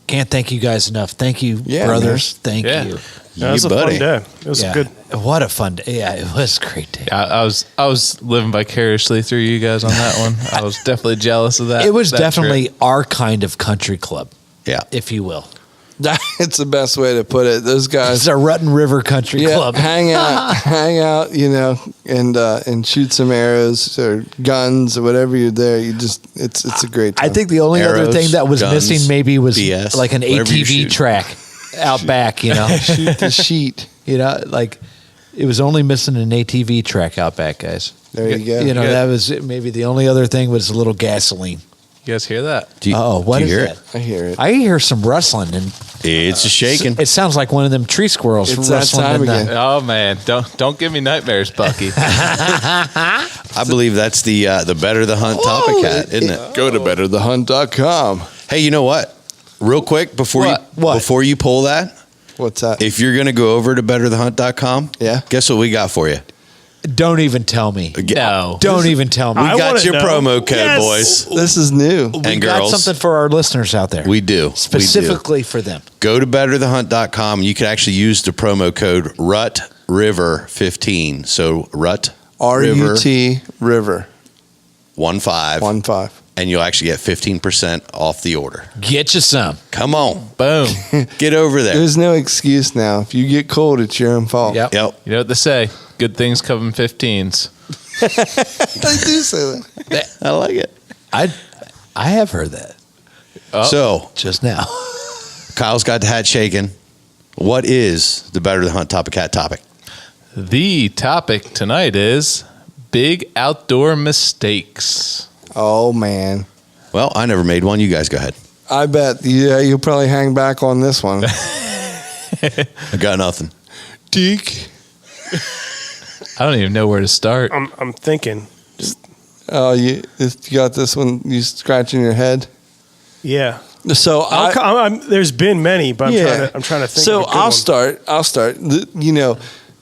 Can't thank you guys enough. Thank you, brothers. Man. Thank you. That was a fun day. It was good. What a fun day. Yeah, it was a great day. I was living vicariously through you guys on that one. I was definitely jealous of that. It was that definitely trip. our kind of country club. Yeah. If you will. That's the best way to put it. Those guys. It's a Rutten River Country Club. hang out, and shoot some arrows or guns or whatever you're there. It's a great time. I think the only other thing that was guns, missing maybe was BS, like an ATV track out back, Shoot the sheet. Like it was only missing an ATV track out back, guys. There you go. That was maybe the only other thing was a little gasoline. You guys hear that? What is hear that? it? I hear it. I hear some rustling, and It's a shaking. it sounds like one of them tree squirrels It's that rustling. time again. Oh man, don't give me nightmares, Bucky. I believe that's the Better the Hunt topic hat, isn't it? Go to betterthehunt.com. Hey, you know what? Real quick before before you pull that, What's that? if you're going to go over to betterthehunt.com, guess what we got for you? Don't even tell me. No. Don't even tell me. We I got wanna your know. promo code, Yes. boys This is new. and We got girls. something for our listeners out there. We do. Specifically for them. Go to betterthehunt.com. You can actually use the promo code RUTRIVER15. So RUT River RUT River 15, 15. and you'll actually get 15% off the order. Get you some. Come on. Boom. Get over there. There's no excuse now. If you get cold, it's your own fault. Yep. Yep. You know what they say? Good things come in 15s. I do say that. I like it. I have heard that So, just now. Kyle's got the hat shaking. What is the Better the Hunt topic hat topic? The topic tonight is big outdoor mistakes. Oh, man. Well, I never made one. You guys go ahead. I bet. Yeah, you'll probably hang back on this one. I got nothing. Deke. I don't even know where to start. I'm thinking. Oh, you got this one? You scratching your head? Yeah. So there's been many, but I'm trying to think. So of a good I'll start.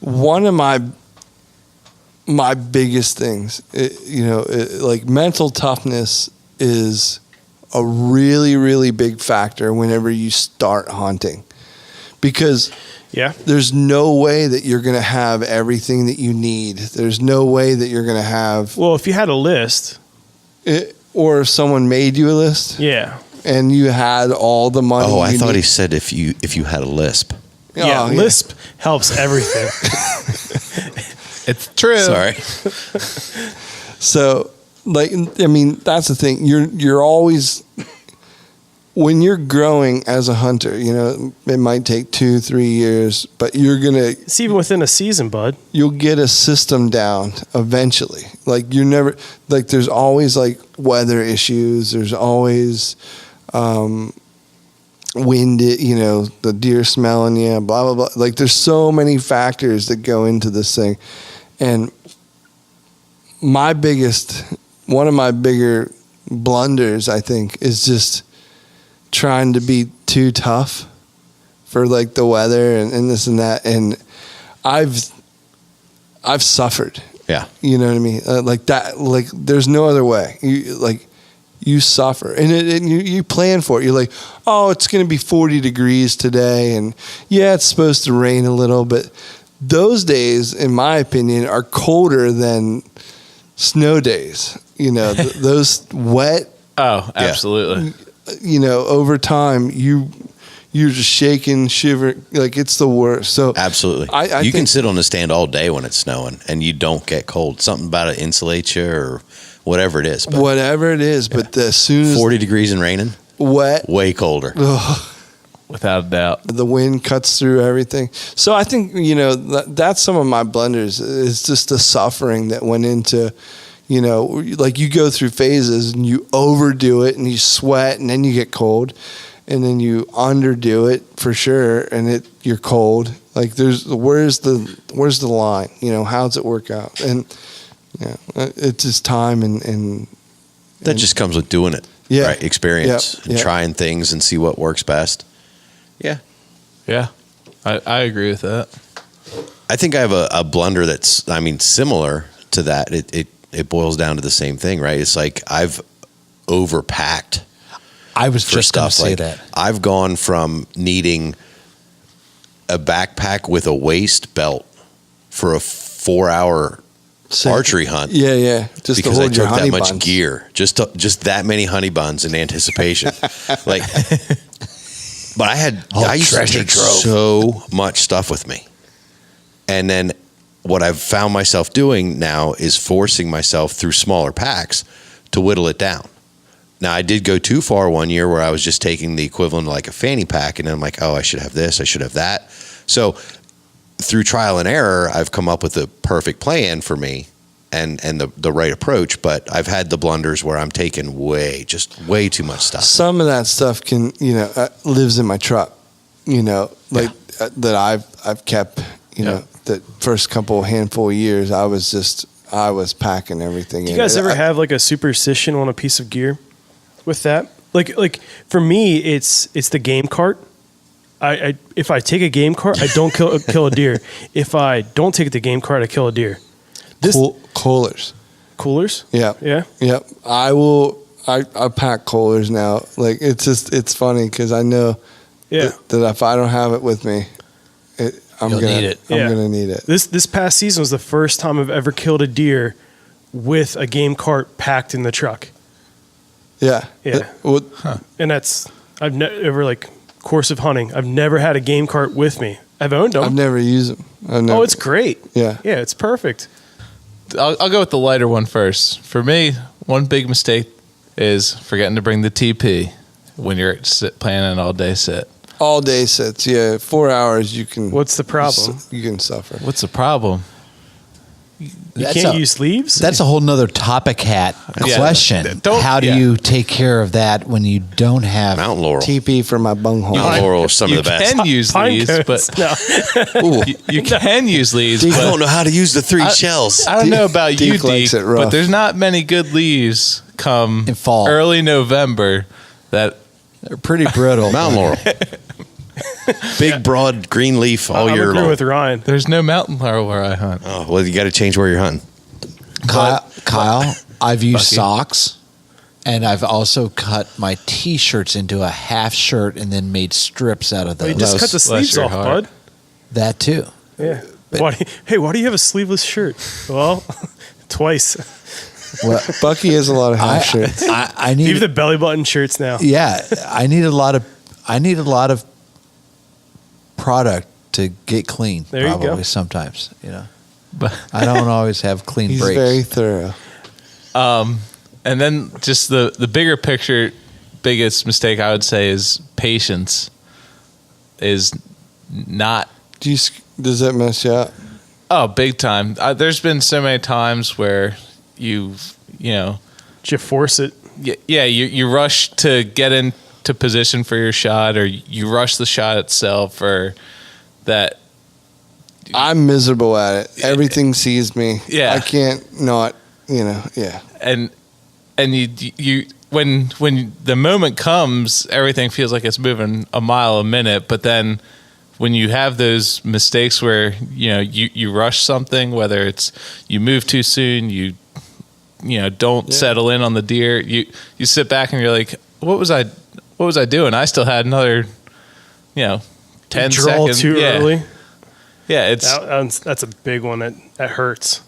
One of my biggest things, like mental toughness is a really, really big factor whenever you start hunting, because there's no way that you're going to have everything that you need. There's no way that you're going to have. Well, if you had a list, or if someone made you a list, yeah. and you had all the money. Oh, I thought need. he said if you had a lisp. Yeah, lisp helps everything. It's true. Sorry. So, like, I mean, that's the thing. You're always, when you're growing as a hunter, you know, it might take 2-3 years, but you're gonna. It's even within a season, bud. You'll get a system down eventually. Like you're never like. There's always like weather issues. There's always wind. You know, the deer smelling you. Blah blah blah. Like there's so many factors that go into this thing, and one of my bigger blunders, I think, is just trying to be too tough for like the weather and this and that. And I've suffered. Yeah. You know what I mean? Like that, like there's no other way. You suffer and you plan for it. You're like, oh, it's going to be 40 degrees today. And yeah, it's supposed to rain a little, but those days, in my opinion, are colder than snow days. You know, those wet. Oh, absolutely. You know, over time, you're just shaking, shivering, like it's the worst. So absolutely, you can sit on the stand all day when it's snowing and you don't get cold. Something about it insulates you or whatever it is. But as soon as 40 degrees and raining, wet, way colder. Without a doubt. The wind cuts through everything. So I think, you know, that's some of my blunders is just the suffering that went into, you know, like you go through phases and you overdo it and you sweat and then you get cold and then you underdo it for sure and you're cold. Like where's the line? You know, how does it work out? And yeah, it's just time and that just comes with doing it. Yeah. Right? Experience and trying things and see what works best. Yeah. Yeah. I agree with that. I think I have a blunder that's, I mean, similar to that. It boils down to the same thing, right? It's like I've overpacked. I was just going to say that. I've gone from needing a backpack with a waist belt for a 4-hour archery hunt. Yeah. Just because to hold I took your honey that much buns. gear, just that many honey buns in anticipation. Like, but I used to take so much stuff with me, and then what I've found myself doing now is forcing myself through smaller packs to whittle it down. Now, I did go too far one year where I was just taking the equivalent of like a fanny pack, and then I'm like, oh, I should have this, I should have that. So through trial and error, I've come up with the perfect plan for me and the right approach, but I've had the blunders where I'm taking way too much stuff. Some of that stuff can, you know, lives in my truck, you know, like that I've kept, you know, the first handful of years, I was packing everything. Do you guys ever have like a superstition on a piece of gear with that? Like for me, it's the game cart. If I take a game cart, I don't kill a deer. If I don't take the game cart, I kill a deer. Coolers. Coolers? Yeah. Yeah. Yep. I pack coolers now. Like it's funny because I know that if I don't have it with me, I'm gonna need it. This past season was the first time I've ever killed a deer with a game cart packed in the truck. Yeah. Yeah. And that's I've never like course of hunting. I've never had a game cart with me. I've owned them. I've never used them. Oh, it's great. Yeah. Yeah, it's perfect. I'll go with the lighter one first. For me, one big mistake is forgetting to bring the TP when you're planning an all-day sit. All-day sits, yeah. 4 hours, you can... What's the problem? You can suffer. What's the problem? You can't use sleeves? That's a whole nother topic hat question. How do you take care of that when you don't have Mountain laurel? TP for my bunghole. Mountain laurel is some of the best. You can use leaves, but you can use leaves. I but don't know how to use the 3 shells. I don't know about you, Deke likes Deke, it rough. but there's not many good leaves come in fall, early November. They're pretty brittle. Mountain laurel. Big, broad green leaf all year long. I'm with Ryan. There's no mountain laurel where I hunt. Oh, well, you got to change where you're hunting. Kyle, I've used socks, and I've also cut my T-shirts into a half shirt and then made strips out of those. Well, you just cut the sleeves off, bud. That too. Yeah. Why do you have a sleeveless shirt? Well, twice. Well, Bucky has a lot of half shirts. I need even the belly button shirts now. Yeah, I need a lot of product to get clean. There you probably go. sometimes, But I don't always have clean He's breaks. very thorough. and then just the bigger picture, biggest mistake I would say is patience. Is not. Does that mess you up? Oh, big time. There's been so many times where you force it. Yeah, you rush to get into position for your shot, or you rush the shot itself, or that. I'm miserable at it. Everything sees me. Yeah. I can't not, yeah. And you when the moment comes, everything feels like it's moving a mile a minute, but then when you have those mistakes where you rush something, whether it's you move too soon, you don't settle in on the deer, you sit back and you're like, what was I doing? I still had another 10 Draw seconds too early. Yeah, it's that's a big one that hurts.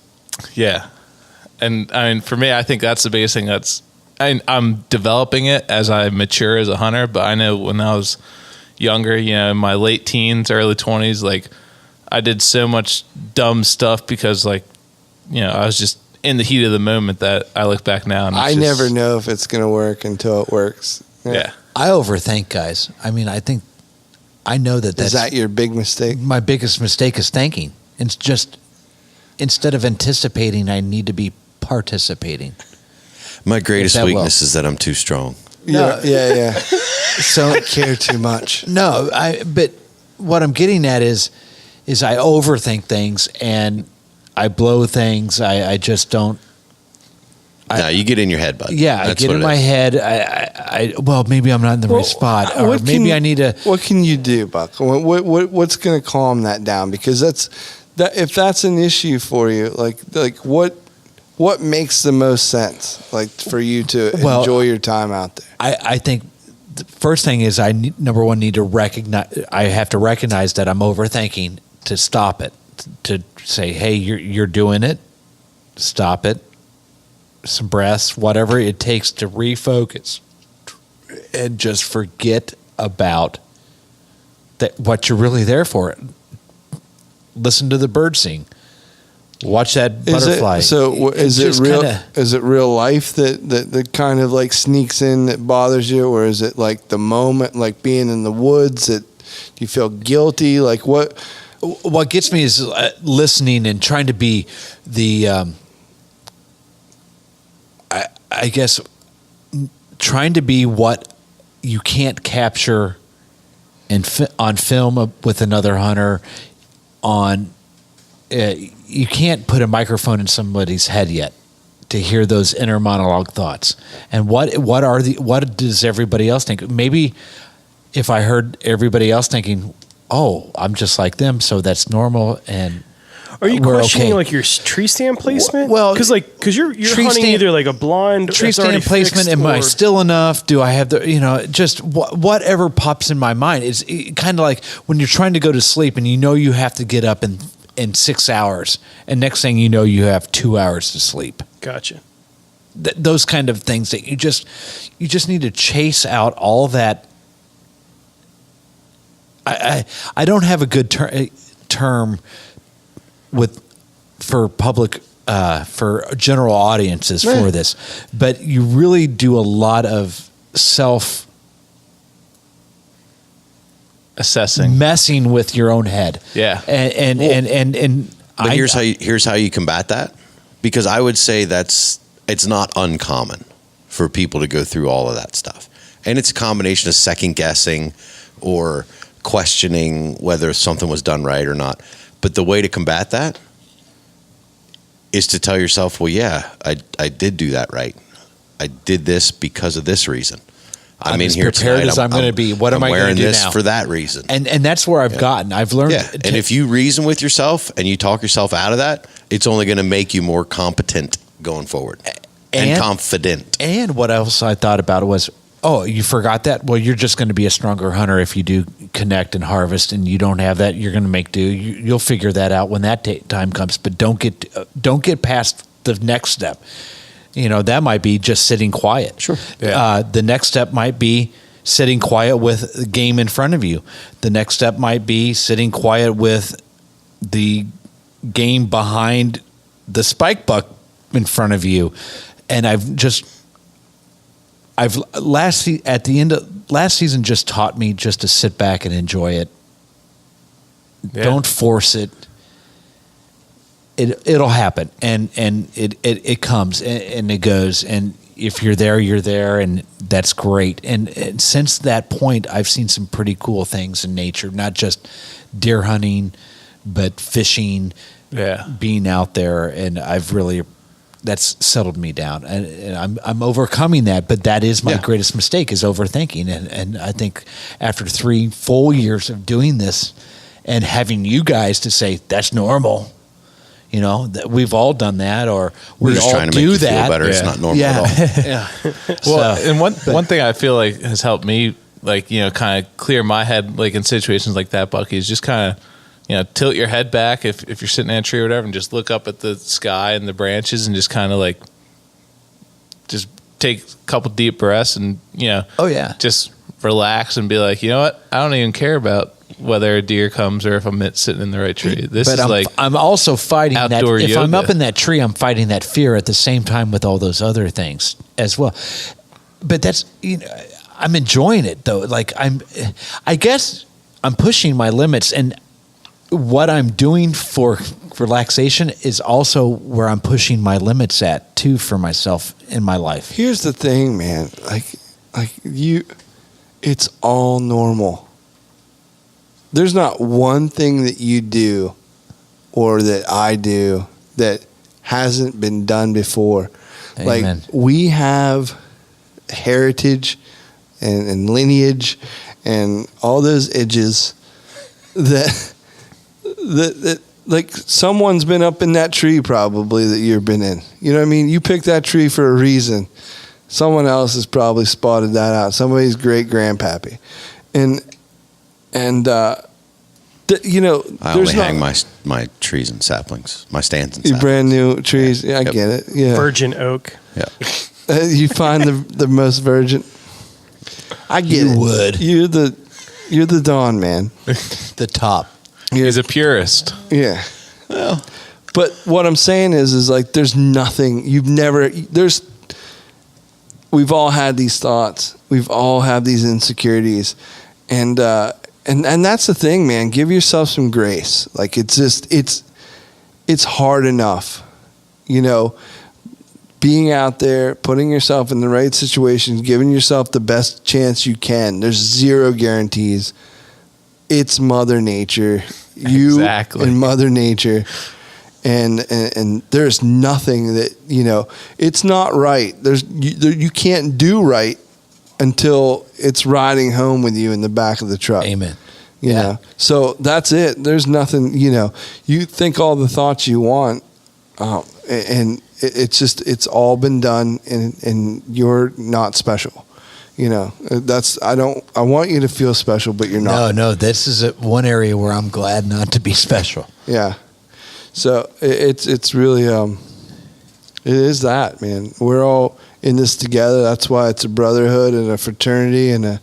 yeah. And I mean, for me, I think that's the biggest thing. I'm developing it as I mature as a hunter, but I know when I was younger, in my late teens, early 20s, like I did so much dumb stuff because I was just in the heat of the moment that I look back now and I never know if it's going to work until it works. Yeah. I overthink, guys. I mean, I know that's Is that your big mistake? my biggest mistake is thinking. It's just instead of anticipating, I need to be participating. My greatest that weakness is that I'm too strong. Yeah. So I care too much. no, but what I'm getting at is I overthink things and I blow things. I just don't. No, you get in your head, bud. Yeah, I That's get what in it my is. head. Well, maybe I'm not in the right spot, or maybe I need to. What can you do, Buck? What's going to calm that down? Because if that's an issue for you, like what makes the most sense, like for you to enjoy your time out there? I think the first thing is number one need to recognize. I have to recognize that I'm overthinking to stop it. To say, hey, you're doing it. Stop it. Some breaths, whatever it takes to refocus, and just forget about that. What you're really there for. Listen to the bird sing. Watch that butterfly. Is it real life that kind of like sneaks in that bothers you, or is it like the moment, like being in the woods? That you feel guilty? Like what gets me is listening and trying to be the. I guess trying to be what you can't capture on film with another hunter. You can't put a microphone in somebody's head yet to hear those inner monologue thoughts. And what does everybody else think? Maybe if I heard everybody else thinking, "Oh, I'm just like them, so that's normal," and are you we're questioning okay. like your tree stand placement? Well, because you're hunting either like a blind tree that's already stand placement. fixed Am I or- still enough? Do I have the just whatever pops in my mind? It's kind of like when you're trying to go to sleep and you have to get up in 6 hours, and next thing you know, you have 2 hours to sleep. Gotcha. Those kind of things that you just need to chase out all that. I don't have a good term for public for general audiences for this, but you really do a lot of self assessing, messing with your own head. Yeah. And But here's how you combat that, because I would say it's not uncommon for people to go through all of that stuff, and it's a combination of second guessing or questioning whether something was done right or not. But the way to combat that is to tell yourself, well, yeah, I did do that right. I did this because of this reason. I'm in as here prepared tonight. as I'm going to be. What am I going wearing to do this now? for that reason? And that's where I've gotten. I've learned. Yeah, and if you reason with yourself and you talk yourself out of that, it's only going to make you more competent going forward and confident. And what else I thought about it was, oh, you forgot that? Well, you're just going to be a stronger hunter if you do connect and harvest, and you don't have that. You're going to make do. You'll figure that out when that time comes. But don't get past the next step. That might be just sitting quiet. Sure. The next step might be sitting quiet with the game in front of you. The next step might be sitting quiet with the game behind the spike buck in front of you. And at the end of last season just taught me just to sit back and enjoy it. Yeah. Don't force it. It'll happen, and it comes and it goes, and if you're there, and that's great. And since that point, I've seen some pretty cool things in nature, not just deer hunting, but fishing, being out there, and that's settled me down, and I'm overcoming that. But that is my greatest mistake, is overthinking, and I think after 3 full years of doing this, and having you guys to say that's normal. You know, that we've all done that, or we're just trying to make you feel better. It's not normal at all. Yeah. Well, and one thing I feel like has helped me, like, you know, kind of clear my head, like in situations like that, Bucky, is just kind of, you know, tilt your head back if you're sitting in a tree or whatever, and just look up at the sky and the branches, and just kind of like, just take a couple deep breaths, and, you know, just relax and be like, you know what, I don't even care about whether a deer comes or if I'm sitting in the right tree. I'm also fighting that. If yoga. I'm up in that tree, I'm fighting that fear at the same time with all those other things as well. But that's, you know, I'm enjoying it though. Like I guess I'm pushing my limits, and what I'm doing for relaxation is also where I'm pushing my limits at too for myself in my life. Here's the thing, man. It's all normal. There's not one thing that you do or that I do that hasn't been done before. Amen. Like, we have heritage and lineage and all those edges that like someone's been up in that tree probably that you've been in. You know what I mean? You picked that tree for a reason. Someone else has probably spotted that out. Somebody's great grandpappy. You know, I only hang my trees and saplings, my stands and your saplings. brand new trees. Yeah, I get it. Yeah, Virgin oak. Yeah, you find the most virgin. I get it. Would. You're the Dawn man. The top. He's a purist. Yeah. Well, but what I'm saying is like there's nothing we've all had these thoughts. We've all had these insecurities. And that's the thing, man. Give yourself some grace. Like, it's hard enough, you know, being out there, putting yourself in the right situations, giving yourself the best chance you can. There's zero guarantees. It's Mother Nature. Exactly. And Mother Nature. And there's nothing that, you know, it's not right. You can't do right until it's riding home with you in the back of the truck. Amen. You know, so that's it. There's nothing, you know, you think all the thoughts you want, and it's all been done, and you're not special. You know, I want you to feel special, but you're not. No, this is one area where I'm glad not to be special. Yeah. So it's really, it is that, man. We're all in this together. That's why it's a brotherhood and a fraternity and a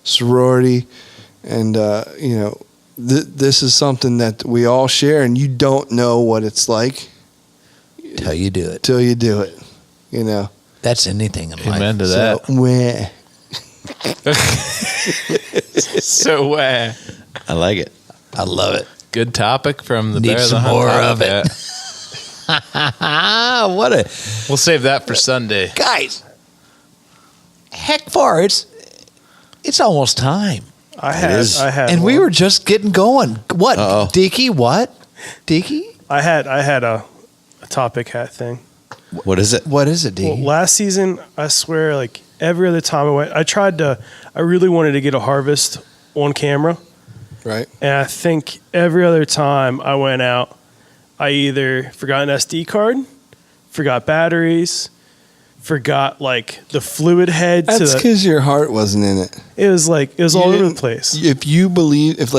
sorority. And, you know, this is something that we all share, and you don't know what it's like. Till you do it. Till you do it, you know. That's anything in life. Amen to that. So, I like it. I love it. Good topic from the Need Bear of the some Hunt more podcast. of it. What a... We'll save that for Sunday. Guys, heck far, it's almost time. I had. And we one. were just getting going. What? Uh-oh. Deaky, what? Deaky? I had a topic hat thing. What is it? What is it, Deaky? Well, last season, I swear, like every other time I went, I really wanted to get a harvest on camera. Right. And I think every other time I went out, I either forgot an SD card, forgot batteries, forgot like the fluid head. That's because your heart wasn't in it. It was all over the place. If you believe, if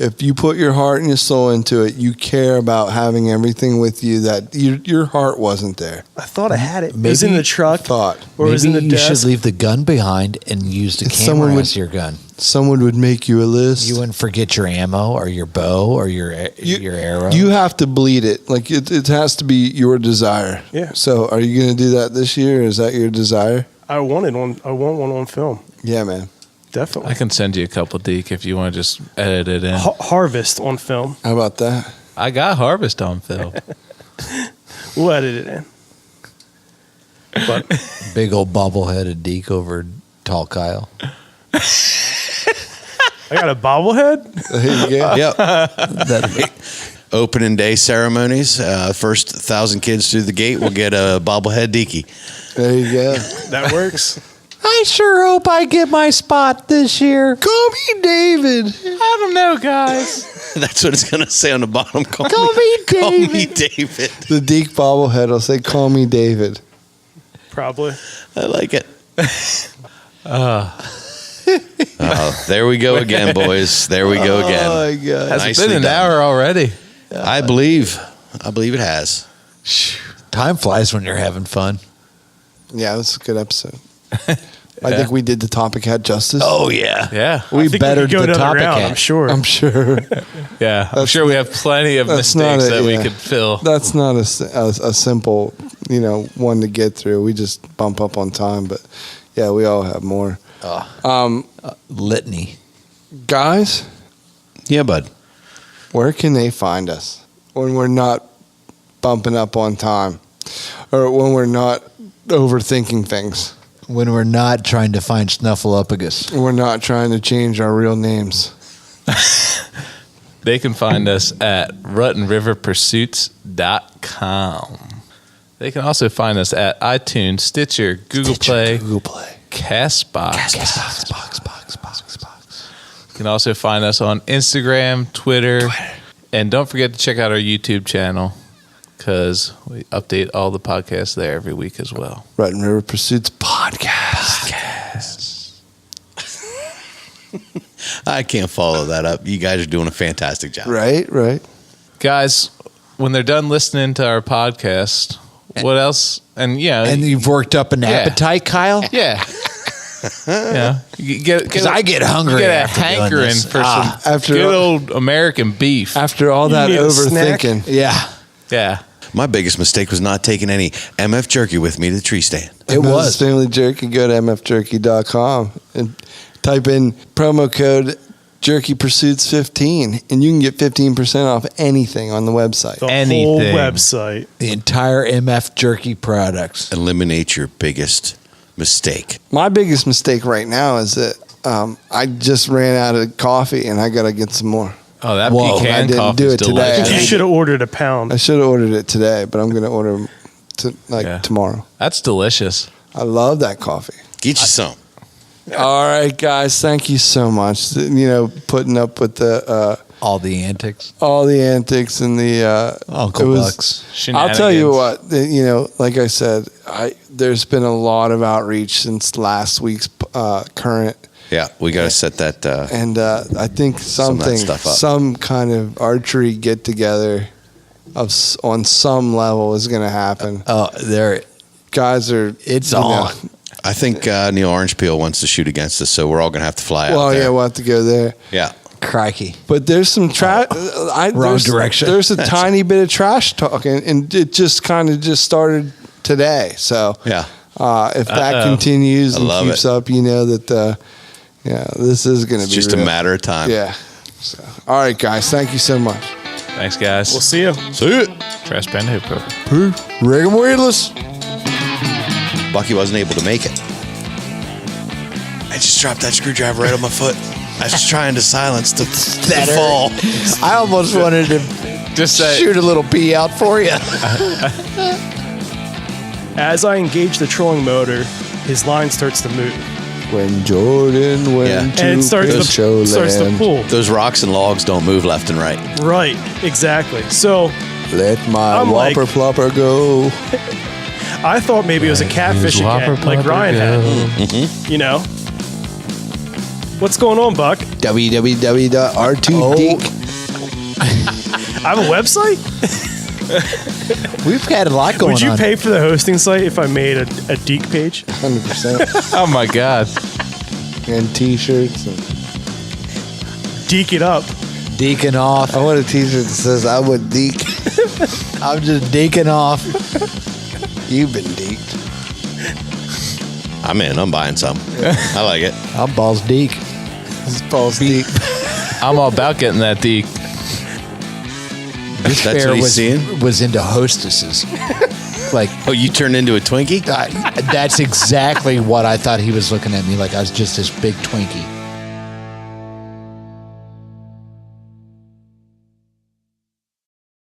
if you put your heart and your soul into it, you care about having everything with you that your heart wasn't there. I thought I had it. It was Maybe in the truck. Or it was in the you should desk. leave the gun behind and use the Someone camera would- as your gun. someone would make you a list. You wouldn't forget your ammo or your bow or your arrow. You have to bleed it. Like it has to be your desire. Yeah. So are you going to do that this year? Is that your desire? I want one on film. Yeah, man. Definitely. I can send you a couple, Deke, if you want to just edit it in. Harvest on film. How about that? I got Harvest on film. We'll edit it in. But Big old bobbleheaded Deke over tall Kyle. I got a bobblehead. There you go. Yep. Opening day ceremonies. First 1,000 kids through the gate will get a bobblehead Deaky. There you go. That works. I sure hope I get my spot this year. Call me David. I don't know, guys. That's what it's going to say on the bottom. Call me Call David. me David. The Deke bobblehead will say, "Call me David." Probably. I like it. There we go again, boys. There we go again. Oh my God. Has Nicely it been an done. hour already? I believe it has. Time flies when you're having fun. Yeah, that's a good episode. I think we did the topic hat justice. Oh yeah, Yeah. we I think bettered could go the another topic. round, hat. I'm sure. I'm sure. Yeah. I'm sure we have plenty of that's not mistakes a- that we yeah. could fill. That's not a simple, one to get through. We just bump up on time, but yeah, we all have more. Litany. Guys, Yeah, bud. where can they find us when we're not bumping up on time or when we're not overthinking things? When we're not trying to find Snuffleupagus. We're not trying to change our real names. They can find us at RuttenRiverPursuits.com. They can also find us at iTunes, Stitcher, Google Play, Castbox. You can also find us on Instagram, Twitter, and don't forget to check out our YouTube channel because we update all the podcasts there every week as well. Rotten River Pursuits podcast. I can't follow that up. You guys are doing a fantastic job. Right. Guys, when they're done listening to our podcast, what else? And And you've worked up an appetite, Kyle? yeah. Yeah, Because I get hungry get a after doing hankering this. for some After good old American beef. After all You that need a snack? overthinking. Yeah, Yeah, My biggest mistake was not taking any MF jerky with me to the tree stand. it was. Family Jerky. Go to mfjerky.com and type in promo code Jerky Pursuits 15 and you can get 15% off anything on the website. The whole Anything. website. The entire MF Jerky products. Eliminate your biggest mistake. My biggest mistake right now is that I just ran out of coffee and I got to get some more. oh, that Whoa, I pecan didn't coffee do is it today. delicious. You should have ordered a pound. I should have ordered it today, but I'm going to order tomorrow. That's delicious. I love that coffee. Get you some. All right, guys. Thank you so much. Putting up with All the antics. all the antics and the Uncle it Bucks. I'll tell you Shenanigans. what. Like I said, there's been a lot of outreach since last week's current, Yeah, we got to set that. and I think Some of that stuff up. some kind of archery get together on some level is going to happen. Oh, there. Guys are It's you know, on. I think Neil Orange Peel wants to shoot against us, so we're all going to have to fly out Well, there. yeah, we'll have to go there. Yeah. Crikey. But there's some trash. Wrong direction. There's a tiny bit of trash talking, and it just kind of just started today. So Yeah. if that continues I and love keeps it. up, that this is going to It's be just real. a matter of time. Yeah. So, all right, guys. Thank you so much. Thanks, guys. We'll see you. See it. Trash Panda Hooper. Rigor Mortis. Bucky wasn't able to make it. I just dropped that screwdriver right on my foot. I was trying to silence the fall. I almost wanted to Just say, shoot a little pee out for you. As I engage the trolling motor, his line starts to move. When Jordan went Yeah. to And it starts to Showland, pull. Those rocks and logs don't move left and right. Right, exactly. So let my I'm like- whopper flopper go. I thought maybe it was a catfish again, like Ryan had. You know? What's going on, Buck? www.r2deek. I have a website? We've had a lot going on. Would you pay for the hosting site if I made a Deke page? 100%. Oh my God. And t-shirts. And Deke it up. Deacon off. I want a t-shirt that says, I would deek. I'm just deacon off. You've been deeked. I'm in. I'm buying some. I like it. I'm balls deek. This is Paul's deek. I'm all about getting that deek. This That's bear what he's seeing? was into hostesses. Like, Oh, you turned into a Twinkie? that's exactly what I thought he was looking at me like I was just this big Twinkie.